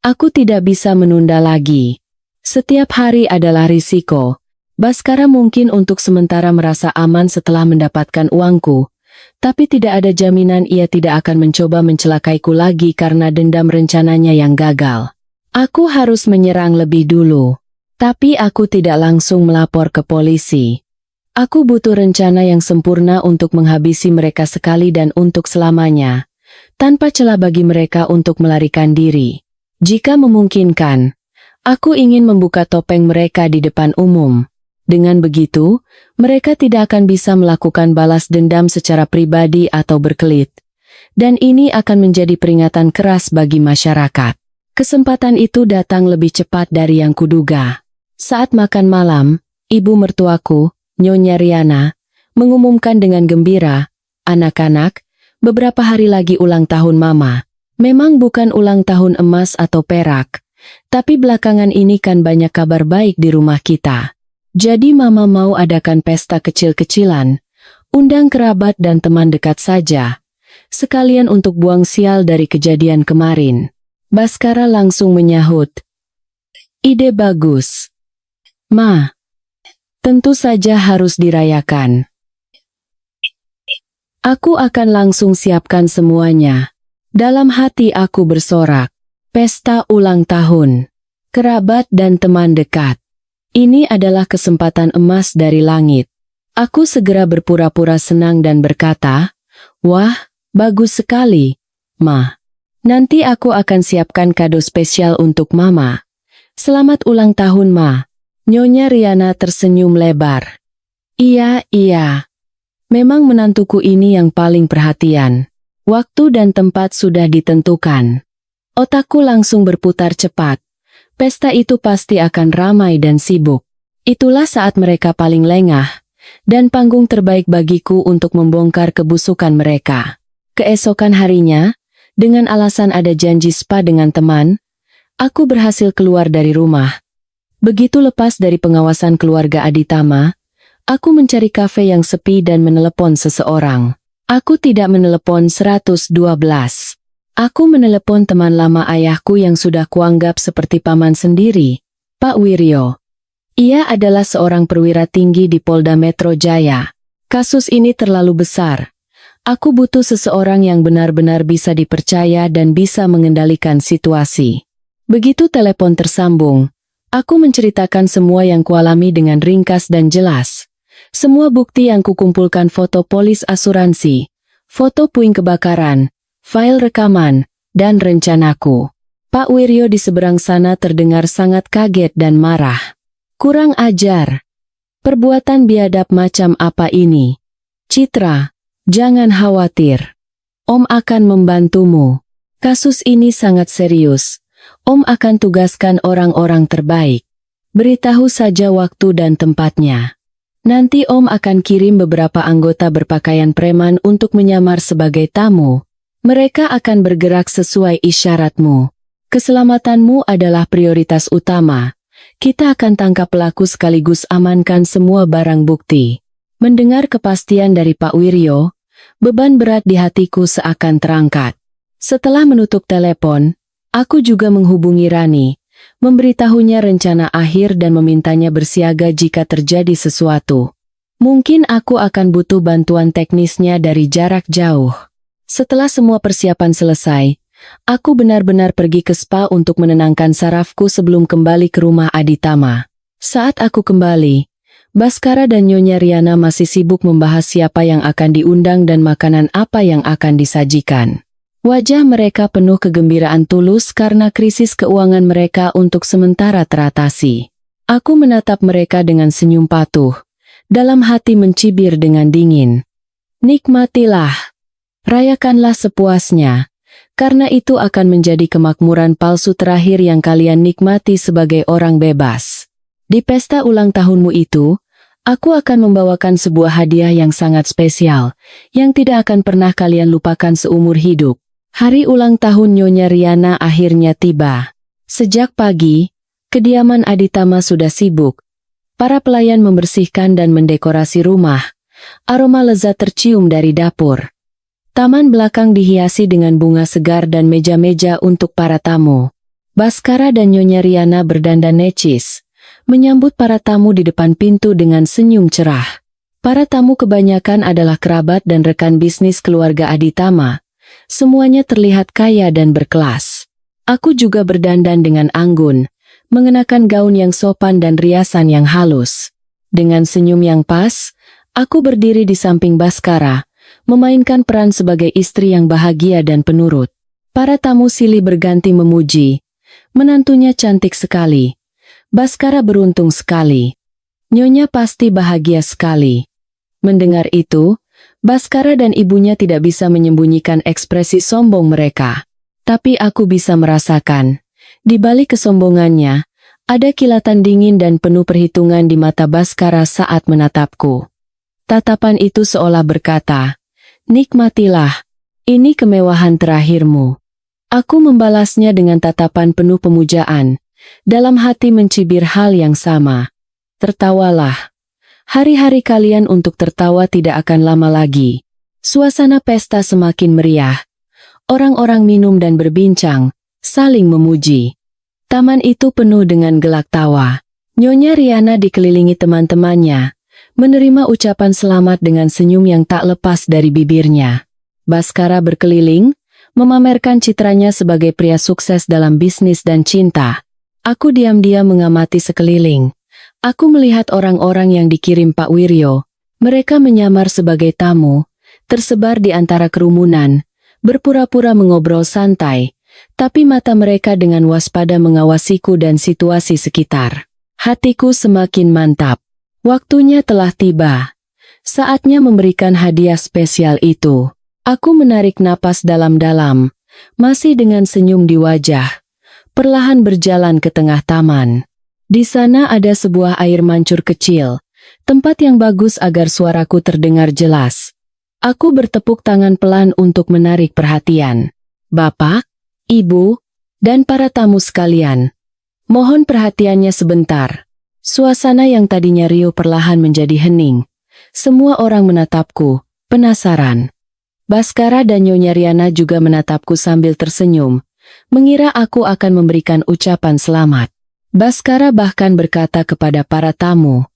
Aku tidak bisa menunda lagi. Setiap hari adalah risiko. Baskara mungkin untuk sementara merasa aman setelah mendapatkan uangku, tapi tidak ada jaminan ia tidak akan mencoba mencelakaiku lagi karena dendam rencananya yang gagal. Aku harus menyerang lebih dulu, tapi aku tidak langsung melapor ke polisi. Aku butuh rencana yang sempurna untuk menghabisi mereka sekali dan untuk selamanya, tanpa celah bagi mereka untuk melarikan diri. Jika memungkinkan, aku ingin membuka topeng mereka di depan umum. Dengan begitu, mereka tidak akan bisa melakukan balas dendam secara pribadi atau berkelit. Dan ini akan menjadi peringatan keras bagi masyarakat. Kesempatan itu datang lebih cepat dari yang kuduga. Saat makan malam, ibu mertuaku, Nyonya Riana, mengumumkan dengan gembira, "Anak-anak, beberapa hari lagi ulang tahun Mama." Memang bukan ulang tahun emas atau perak, tapi belakangan ini kan banyak kabar baik di rumah kita. Jadi Mama mau adakan pesta kecil-kecilan, undang kerabat dan teman dekat saja, sekalian untuk buang sial dari kejadian kemarin. Baskara langsung menyahut, "Ide bagus, Ma. Tentu saja harus dirayakan. Aku akan langsung siapkan semuanya." Dalam hati aku bersorak, pesta ulang tahun, kerabat dan teman dekat. Ini adalah kesempatan emas dari langit. Aku segera berpura-pura senang dan berkata, "Wah, bagus sekali, Ma. Nanti aku akan siapkan kado spesial untuk Mama. Selamat ulang tahun, Ma." Nyonya Riana tersenyum lebar. Iya. Memang menantuku ini yang paling perhatian. Waktu dan tempat sudah ditentukan. Otakku langsung berputar cepat. Pesta itu pasti akan ramai dan sibuk. Itulah saat mereka paling lengah, dan panggung terbaik bagiku untuk membongkar kebusukan mereka. Keesokan harinya, dengan alasan ada janji spa dengan teman, aku berhasil keluar dari rumah. Begitu lepas dari pengawasan keluarga Aditama, aku mencari kafe yang sepi dan menelepon seseorang. Aku tidak menelepon 112. Aku menelepon teman lama ayahku yang sudah kuanggap seperti paman sendiri, Pak Wiryo. Ia adalah seorang perwira tinggi di Polda Metro Jaya. Kasus ini terlalu besar. Aku butuh seseorang yang benar-benar bisa dipercaya dan bisa mengendalikan situasi. Begitu telepon tersambung, aku menceritakan semua yang kualami dengan ringkas dan jelas. Semua bukti yang kukumpulkan, foto polis asuransi, foto puing kebakaran, file rekaman, dan rencanaku. Pak Wiryo di seberang sana terdengar sangat kaget dan marah. Kurang ajar. Perbuatan biadab macam apa ini? Citra, jangan khawatir. Om akan membantumu. Kasus ini sangat serius. Om akan tugaskan orang-orang terbaik. Beritahu saja waktu dan tempatnya. Nanti Om akan kirim beberapa anggota berpakaian preman untuk menyamar sebagai tamu. Mereka akan bergerak sesuai isyaratmu. Keselamatanmu adalah prioritas utama. Kita akan tangkap pelaku sekaligus amankan semua barang bukti. Mendengar kepastian dari Pak Wiryo, beban berat di hatiku seakan terangkat. Setelah menutup telepon, aku juga menghubungi Rani, memberitahunya rencana akhir dan memintanya bersiaga jika terjadi sesuatu. Mungkin aku akan butuh bantuan teknisnya dari jarak jauh. Setelah semua persiapan selesai, aku benar-benar pergi ke spa untuk menenangkan sarafku sebelum kembali ke rumah Aditama. Saat aku kembali, Baskara dan Nyonya Riana masih sibuk membahas siapa yang akan diundang dan makanan apa yang akan disajikan. Wajah mereka penuh kegembiraan tulus karena krisis keuangan mereka untuk sementara teratasi. Aku menatap mereka dengan senyum patuh, dalam hati mencibir dengan dingin. Nikmatilah. Rayakanlah sepuasnya, karena itu akan menjadi kemakmuran palsu terakhir yang kalian nikmati sebagai orang bebas. Di pesta ulang tahunmu itu, aku akan membawakan sebuah hadiah yang sangat spesial, yang tidak akan pernah kalian lupakan seumur hidup. Hari ulang tahun Nyonya Riana akhirnya tiba. Sejak pagi, kediaman Aditama sudah sibuk. Para pelayan membersihkan dan mendekorasi rumah. Aroma lezat tercium dari dapur. Taman belakang dihiasi dengan bunga segar dan meja-meja untuk para tamu. Baskara dan Nyonya Riana berdandan necis, menyambut para tamu di depan pintu dengan senyum cerah. Para tamu kebanyakan adalah kerabat dan rekan bisnis keluarga Aditama. Semuanya terlihat kaya dan berkelas. Aku juga berdandan dengan anggun, mengenakan gaun yang sopan dan riasan yang halus. Dengan senyum yang pas, aku berdiri di samping Baskara, memainkan peran sebagai istri yang bahagia dan penurut. Para tamu silih berganti memuji. Menantunya cantik sekali. Baskara beruntung sekali. Nyonya pasti bahagia sekali. Mendengar itu, Baskara dan ibunya tidak bisa menyembunyikan ekspresi sombong mereka. Tapi aku bisa merasakan, di balik kesombongannya, ada kilatan dingin dan penuh perhitungan di mata Baskara saat menatapku. Tatapan itu seolah berkata, "Nikmatilah, ini kemewahan terakhirmu." Aku membalasnya dengan tatapan penuh pemujaan, dalam hati mencibir hal yang sama. Tertawalah. Hari-hari kalian untuk tertawa tidak akan lama lagi. Suasana pesta semakin meriah. Orang-orang minum dan berbincang, saling memuji. Taman itu penuh dengan gelak tawa. Nyonya Riana dikelilingi teman-temannya, menerima ucapan selamat dengan senyum yang tak lepas dari bibirnya. Baskara berkeliling, memamerkan citranya sebagai pria sukses dalam bisnis dan cinta. Aku diam-diam mengamati sekeliling. Aku melihat orang-orang yang dikirim Pak Wiryo. Mereka menyamar sebagai tamu, tersebar di antara kerumunan, berpura-pura mengobrol santai, tapi mata mereka dengan waspada mengawasiku dan situasi sekitar. Hatiku semakin mantap. Waktunya telah tiba. Saatnya memberikan hadiah spesial itu. Aku menarik napas dalam-dalam, masih dengan senyum di wajah. Perlahan berjalan ke tengah taman. Di sana ada sebuah air mancur kecil, tempat yang bagus agar suaraku terdengar jelas. Aku bertepuk tangan pelan untuk menarik perhatian. Bapak, Ibu, dan para tamu sekalian, mohon perhatiannya sebentar. Suasana yang tadinya riuh perlahan menjadi hening. Semua orang menatapku, penasaran. Baskara dan Nyonya Riana juga menatapku sambil tersenyum, mengira aku akan memberikan ucapan selamat. Baskara bahkan berkata kepada para tamu,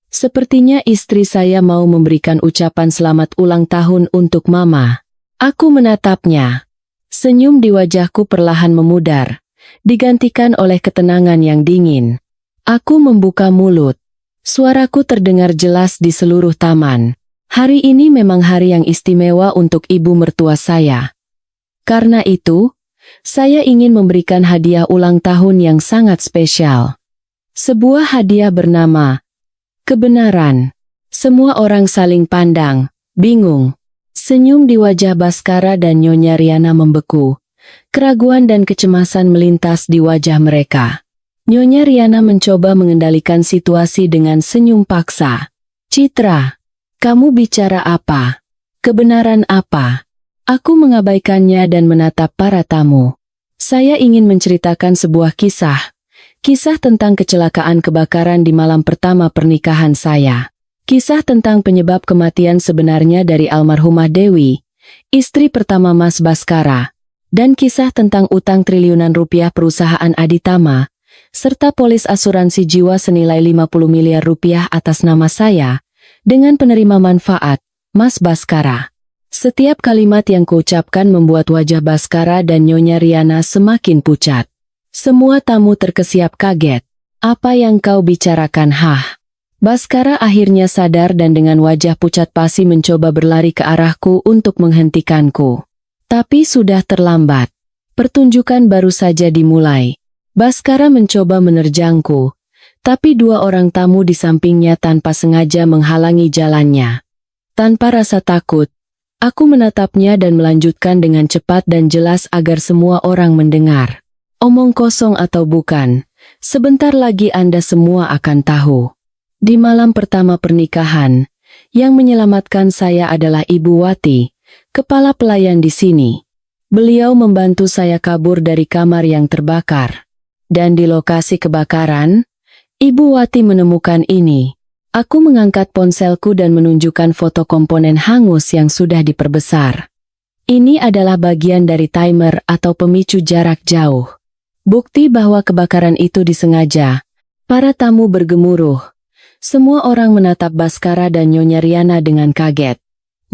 "Sepertinya istri saya mau memberikan ucapan selamat ulang tahun untuk Mama." Aku menatapnya. Senyum di wajahku perlahan memudar, digantikan oleh ketenangan yang dingin. Aku membuka mulut. Suaraku terdengar jelas di seluruh taman. Hari ini memang hari yang istimewa untuk ibu mertua saya. Karena itu, saya ingin memberikan hadiah ulang tahun yang sangat spesial. Sebuah hadiah bernama kebenaran. Semua orang saling pandang, bingung. Senyum di wajah Baskara dan Nyonya Riana membeku. Keraguan dan kecemasan melintas di wajah mereka. Nyonya Riana mencoba mengendalikan situasi dengan senyum paksa. "Citra, kamu bicara apa? Kebenaran apa?" Aku mengabaikannya dan menatap para tamu. Saya ingin menceritakan sebuah kisah. Kisah tentang kecelakaan kebakaran di malam pertama pernikahan saya. Kisah tentang penyebab kematian sebenarnya dari almarhumah Dewi, istri pertama Mas Baskara. Dan kisah tentang utang triliunan rupiah perusahaan Aditama, serta polis asuransi jiwa senilai 50 miliar rupiah atas nama saya, dengan penerima manfaat, Mas Baskara. Setiap kalimat yang kuucapkan membuat wajah Baskara dan Nyonya Riana semakin pucat. Semua tamu terkesiap kaget. "Apa yang kau bicarakan, Hah?" Baskara akhirnya sadar dan dengan wajah pucat pasi mencoba berlari ke arahku untuk menghentikanku. Tapi sudah terlambat. Pertunjukan baru saja dimulai. Baskara mencoba menerjangku, tapi dua orang tamu di sampingnya tanpa sengaja menghalangi jalannya. Tanpa rasa takut, aku menatapnya dan melanjutkan dengan cepat dan jelas agar semua orang mendengar. "Omong kosong atau bukan, sebentar lagi Anda semua akan tahu. Di malam pertama pernikahan, yang menyelamatkan saya adalah Ibu Wati, kepala pelayan di sini. Beliau membantu saya kabur dari kamar yang terbakar. Dan di lokasi kebakaran, Ibu Wati menemukan ini." Aku mengangkat ponselku dan menunjukkan foto komponen hangus yang sudah diperbesar. Ini adalah bagian dari timer atau pemicu jarak jauh. Bukti bahwa kebakaran itu disengaja. Para tamu bergemuruh. Semua orang menatap Baskara dan Nyonya Riana dengan kaget.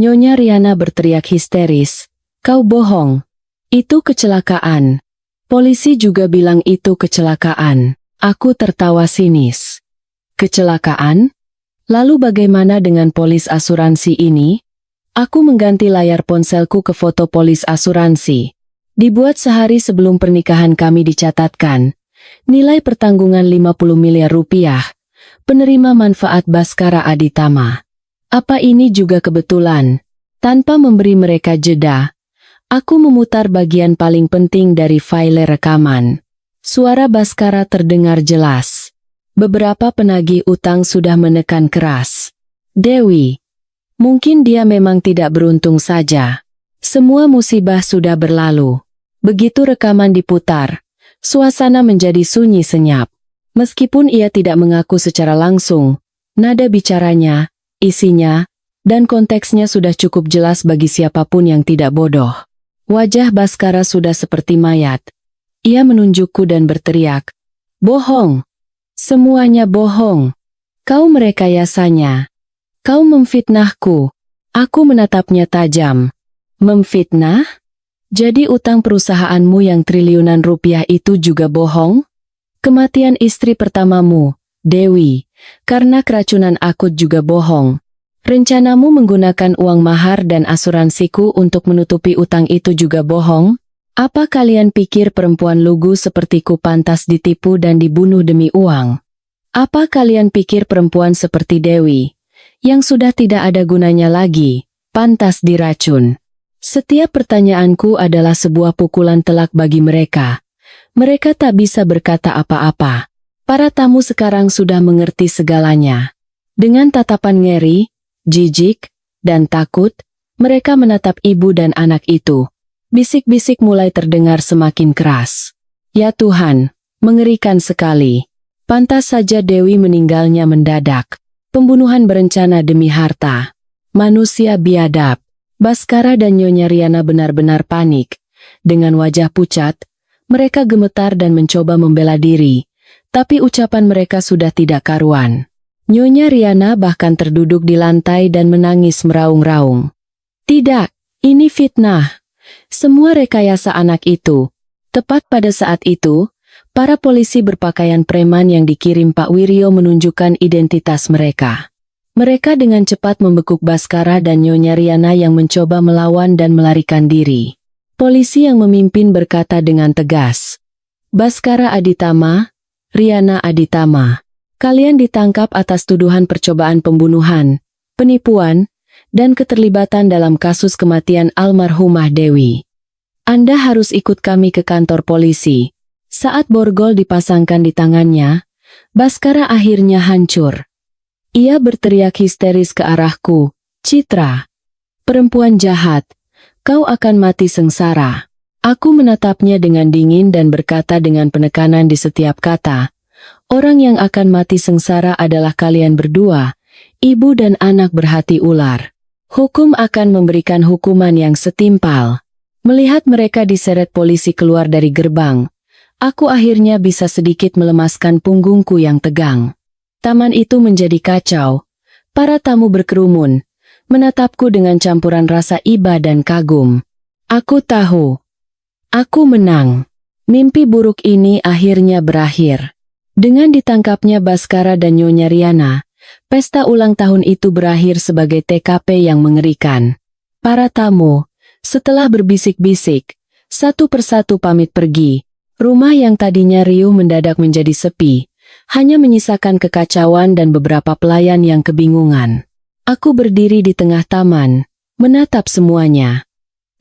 Nyonya Riana berteriak histeris, "Kau bohong. Itu kecelakaan." Polisi juga bilang itu kecelakaan. Aku tertawa sinis. "Kecelakaan? Lalu bagaimana dengan polis asuransi ini?" Aku mengganti layar ponselku ke foto polis asuransi. Dibuat sehari sebelum pernikahan kami dicatatkan. Nilai pertanggungan 50 miliar rupiah. penerima manfaat Baskara Aditama. Apa ini juga kebetulan? Tanpa memberi mereka jeda, aku memutar bagian paling penting dari file rekaman. Suara Baskara terdengar jelas. Beberapa penagih utang sudah menekan keras. Dewi. Mungkin dia memang tidak beruntung saja. Semua musibah sudah berlalu. Begitu rekaman diputar, suasana menjadi sunyi senyap. Meskipun ia tidak mengaku secara langsung, nada bicaranya, isinya, dan konteksnya sudah cukup jelas bagi siapapun yang tidak bodoh. Wajah Baskara sudah seperti mayat. Ia menunjukku dan berteriak, "Bohong! Semuanya bohong! Kau merekayasanya! Kau memfitnahku!" Aku menatapnya tajam. Memfitnah? Jadi utang perusahaanmu yang triliunan rupiah itu juga bohong? Kematian istri pertamamu, Dewi, karena keracunan akut juga bohong. Rencanamu menggunakan uang mahar dan asuransiku untuk menutupi utang itu juga bohong? Apa kalian pikir perempuan lugu sepertiku pantas ditipu dan dibunuh demi uang? Apa kalian pikir perempuan seperti Dewi, yang sudah tidak ada gunanya lagi, pantas diracun? Setiap pertanyaanku adalah sebuah pukulan telak bagi mereka. Mereka tak bisa berkata apa-apa. Para tamu sekarang sudah mengerti segalanya. Dengan tatapan ngeri, jijik, dan takut, mereka menatap ibu dan anak itu. Bisik-bisik mulai terdengar semakin keras. Ya Tuhan, mengerikan sekali. Pantas saja Dewi meninggalnya mendadak. Pembunuhan berencana demi harta. Manusia biadab. Baskara dan Nyonya Riana benar-benar panik. Dengan wajah pucat, mereka gemetar dan mencoba membela diri, tapi ucapan mereka sudah tidak karuan. Nyonya Riana bahkan terduduk di lantai dan menangis meraung-raung. Tidak, ini fitnah. Semua rekayasa anak itu. Tepat pada saat itu, para polisi berpakaian preman yang dikirim Pak Wiryo menunjukkan identitas mereka. Mereka dengan cepat membekuk Baskara dan Nyonya Riana yang mencoba melawan dan melarikan diri. Polisi yang memimpin berkata dengan tegas, "Baskara Aditama, Riana Aditama, kalian ditangkap atas tuduhan percobaan pembunuhan, penipuan, dan keterlibatan dalam kasus kematian almarhumah Dewi. Anda harus ikut kami ke kantor polisi." Saat borgol dipasangkan di tangannya, Baskara akhirnya hancur. Ia berteriak histeris ke arahku, "Citra, perempuan jahat, kau akan mati sengsara." Aku menatapnya dengan dingin dan berkata dengan penekanan di setiap kata, "Orang yang akan mati sengsara adalah kalian berdua, ibu dan anak berhati ular. Hukum akan memberikan hukuman yang setimpal." Melihat mereka diseret polisi keluar dari gerbang, aku akhirnya bisa sedikit melemaskan punggungku yang tegang. Taman itu menjadi kacau. Para tamu berkerumun, menatapku dengan campuran rasa iba dan kagum. Aku tahu. Aku menang. Mimpi buruk ini akhirnya berakhir. Dengan ditangkapnya Baskara dan Nyonya Riana, pesta ulang tahun itu berakhir sebagai TKP yang mengerikan. Para tamu, setelah berbisik-bisik, satu persatu pamit pergi. Rumah yang tadinya riuh mendadak menjadi sepi, hanya menyisakan kekacauan dan beberapa pelayan yang kebingungan. Aku berdiri di tengah taman, menatap semuanya.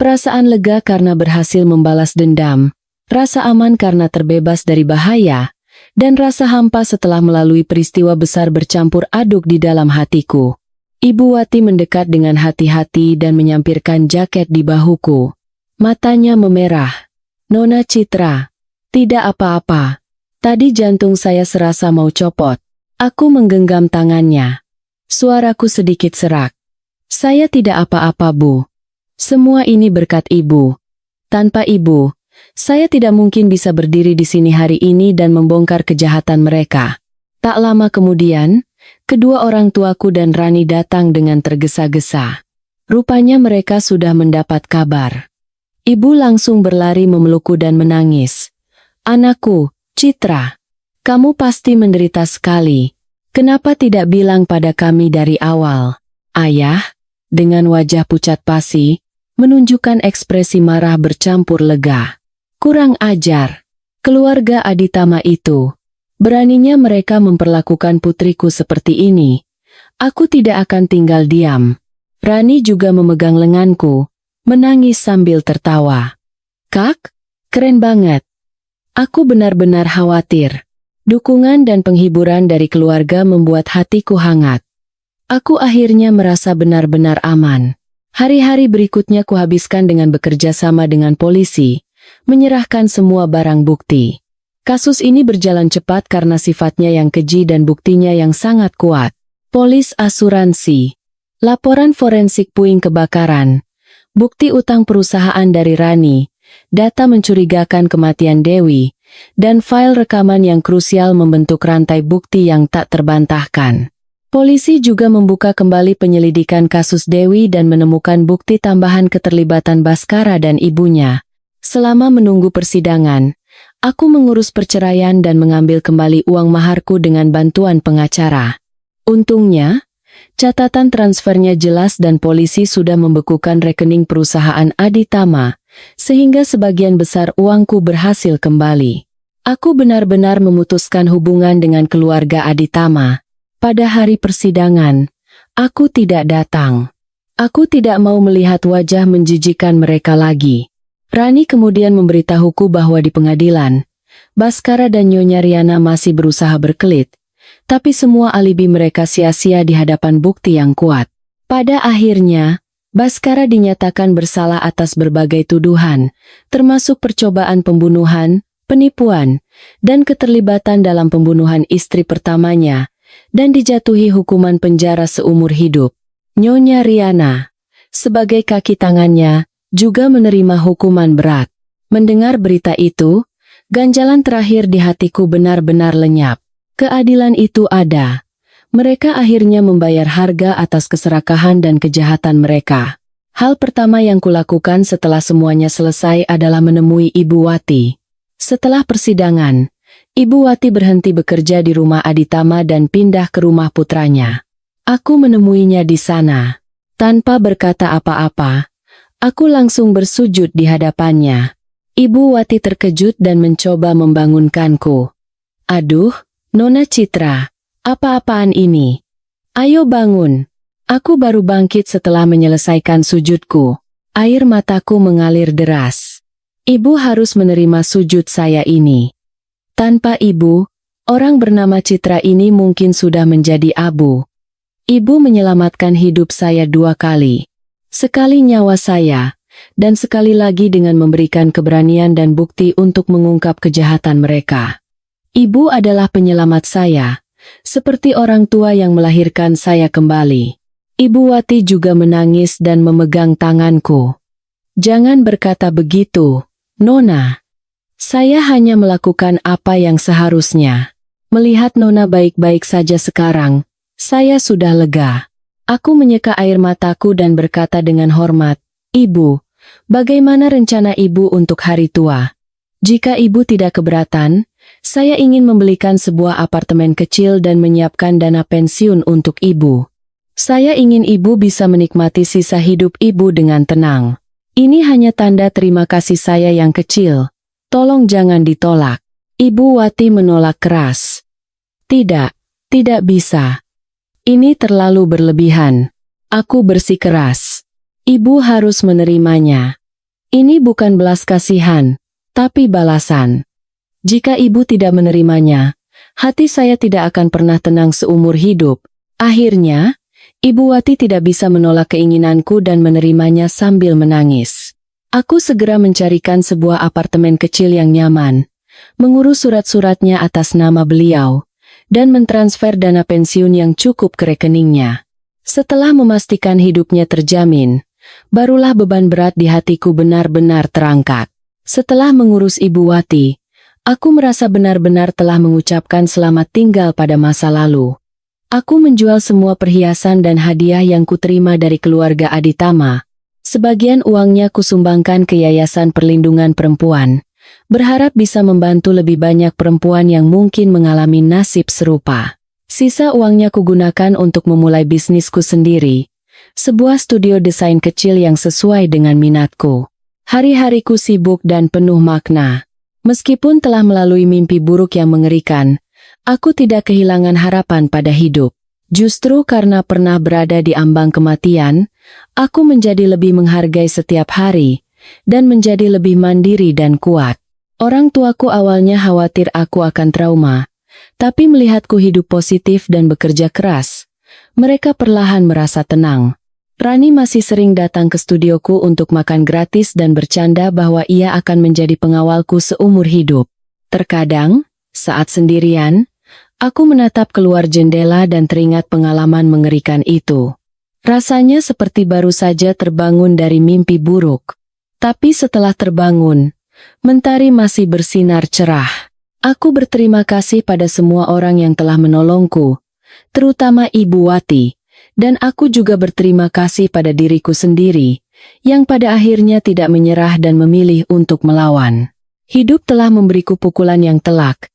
Perasaan lega karena berhasil membalas dendam, rasa aman karena terbebas dari bahaya, dan rasa hampa setelah melalui peristiwa besar bercampur aduk di dalam hatiku. Ibu Wati mendekat dengan hati-hati dan menyampirkan jaket di bahuku. Matanya memerah. "Nona Citra, tidak apa-apa. Tadi jantung saya serasa mau copot." Aku menggenggam tangannya. Suaraku sedikit serak. "Saya tidak apa-apa, Bu. Semua ini berkat Ibu. Tanpa Ibu, saya tidak mungkin bisa berdiri di sini hari ini dan membongkar kejahatan mereka." Tak lama kemudian, kedua orang tuaku dan Rani datang dengan tergesa-gesa. Rupanya mereka sudah mendapat kabar. Ibu langsung berlari memelukku dan menangis. "Anakku, Citra, kamu pasti menderita sekali. Kenapa tidak bilang pada kami dari awal?" Ayah, dengan wajah pucat pasi, menunjukkan ekspresi marah bercampur lega. "Kurang ajar. Keluarga Aditama itu. Beraninya mereka memperlakukan putriku seperti ini. Aku tidak akan tinggal diam. Rani juga memegang lenganku, menangis sambil tertawa. Kak, keren banget. Aku benar-benar khawatir. Dukungan dan penghiburan dari keluarga membuat hatiku hangat. Aku akhirnya merasa benar-benar aman. Hari-hari berikutnya kuhabiskan dengan bekerja sama dengan polisi, menyerahkan semua barang bukti. Kasus ini berjalan cepat karena sifatnya yang keji dan buktinya yang sangat kuat. Polis asuransi, laporan forensik puing kebakaran, bukti utang perusahaan dari Rani, data mencurigakan kematian Dewi, dan file rekaman yang krusial membentuk rantai bukti yang tak terbantahkan. Polisi juga membuka kembali penyelidikan kasus Dewi dan menemukan bukti tambahan keterlibatan Baskara dan ibunya. Selama menunggu persidangan, aku mengurus perceraian dan mengambil kembali uang maharku dengan bantuan pengacara. Untungnya, catatan transfernya jelas dan polisi sudah membekukan rekening perusahaan Aditama, sehingga sebagian besar uangku berhasil kembali. Aku benar-benar memutuskan hubungan dengan keluarga Aditama. Pada hari persidangan, aku tidak datang. Aku tidak mau melihat wajah menjijikan mereka lagi. Rani kemudian memberitahuku bahwa di pengadilan, Baskara dan Nyonya Riana masih berusaha berkelit, tapi semua alibi mereka sia-sia di hadapan bukti yang kuat. Pada akhirnya, Baskara dinyatakan bersalah atas berbagai tuduhan, termasuk percobaan pembunuhan, penipuan, dan keterlibatan dalam pembunuhan istri pertamanya, dan dijatuhi hukuman penjara seumur hidup. Nyonya Riana, sebagai kaki tangannya, juga menerima hukuman berat. Mendengar berita itu, ganjalan terakhir di hatiku benar-benar lenyap. Keadilan itu ada. Mereka akhirnya membayar harga atas keserakahan dan kejahatan mereka. Hal pertama yang kulakukan setelah semuanya selesai adalah menemui Ibu Wati. Setelah persidangan, Ibu Wati berhenti bekerja di rumah Aditama dan pindah ke rumah putranya. Aku menemuinya di sana. Tanpa berkata apa-apa, aku langsung bersujud di hadapannya. Ibu Wati terkejut dan mencoba membangunkanku. Aduh, Nona Citra, apa-apaan ini? Ayo bangun. Aku baru bangkit setelah menyelesaikan sujudku. Air mataku mengalir deras. Ibu harus menerima sujud saya ini. Tanpa ibu, orang bernama Citra ini mungkin sudah menjadi abu. Ibu menyelamatkan hidup saya 2 kali. Sekali nyawa saya, dan sekali lagi dengan memberikan keberanian dan bukti untuk mengungkap kejahatan mereka. Ibu adalah penyelamat saya, seperti orang tua yang melahirkan saya kembali. Ibu Wati juga menangis dan memegang tanganku. Jangan berkata begitu, Nona. Saya hanya melakukan apa yang seharusnya. Melihat Nona baik-baik saja sekarang, saya sudah lega. Aku menyeka air mataku dan berkata dengan hormat, Ibu, bagaimana rencana Ibu untuk hari tua? Jika Ibu tidak keberatan, saya ingin membelikan sebuah apartemen kecil dan menyiapkan dana pensiun untuk Ibu. Saya ingin Ibu bisa menikmati sisa hidup Ibu dengan tenang. Ini hanya tanda terima kasih saya yang kecil. Tolong jangan ditolak. Ibu Wati menolak keras. Tidak bisa. Ini terlalu berlebihan. Aku bersikeras. Ibu harus menerimanya. Ini bukan belas kasihan, tapi balasan. Jika Ibu tidak menerimanya, hati saya tidak akan pernah tenang seumur hidup. Akhirnya, Ibu Wati tidak bisa menolak keinginanku dan menerimanya sambil menangis. Aku segera mencarikan sebuah apartemen kecil yang nyaman, mengurus surat-suratnya atas nama beliau, dan mentransfer dana pensiun yang cukup ke rekeningnya. Setelah memastikan hidupnya terjamin, barulah beban berat di hatiku benar-benar terangkat. Setelah mengurus Ibu Wati, aku merasa benar-benar telah mengucapkan selamat tinggal pada masa lalu. Aku menjual semua perhiasan dan hadiah yang kuterima dari keluarga Aditama. Sebagian uangnya kusumbangkan ke Yayasan Perlindungan Perempuan, berharap bisa membantu lebih banyak perempuan yang mungkin mengalami nasib serupa. Sisa uangnya kugunakan untuk memulai bisnisku sendiri, sebuah studio desain kecil yang sesuai dengan minatku. Hari-hariku sibuk dan penuh makna. Meskipun telah melalui mimpi buruk yang mengerikan, Aku tidak kehilangan harapan pada hidup. Justru karena pernah berada di ambang kematian, aku menjadi lebih menghargai setiap hari, dan menjadi lebih mandiri dan kuat. Orang tuaku awalnya khawatir aku akan trauma, tapi melihatku hidup positif dan bekerja keras, mereka perlahan merasa tenang. Rani masih sering datang ke studioku untuk makan gratis dan bercanda bahwa ia akan menjadi pengawalku seumur hidup. Terkadang, saat sendirian, aku menatap keluar jendela dan teringat pengalaman mengerikan itu. Rasanya seperti baru saja terbangun dari mimpi buruk. Tapi setelah terbangun, mentari masih bersinar cerah. Aku berterima kasih pada semua orang yang telah menolongku, terutama Ibu Wati, dan aku juga berterima kasih pada diriku sendiri, yang pada akhirnya tidak menyerah dan memilih untuk melawan. Hidup telah memberiku pukulan yang telak,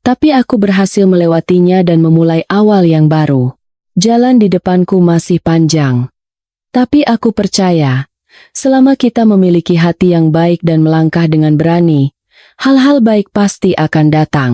tapi aku berhasil melewatinya dan memulai awal yang baru. Jalan di depanku masih panjang. Tapi aku percaya, selama kita memiliki hati yang baik dan melangkah dengan berani, hal-hal baik pasti akan datang.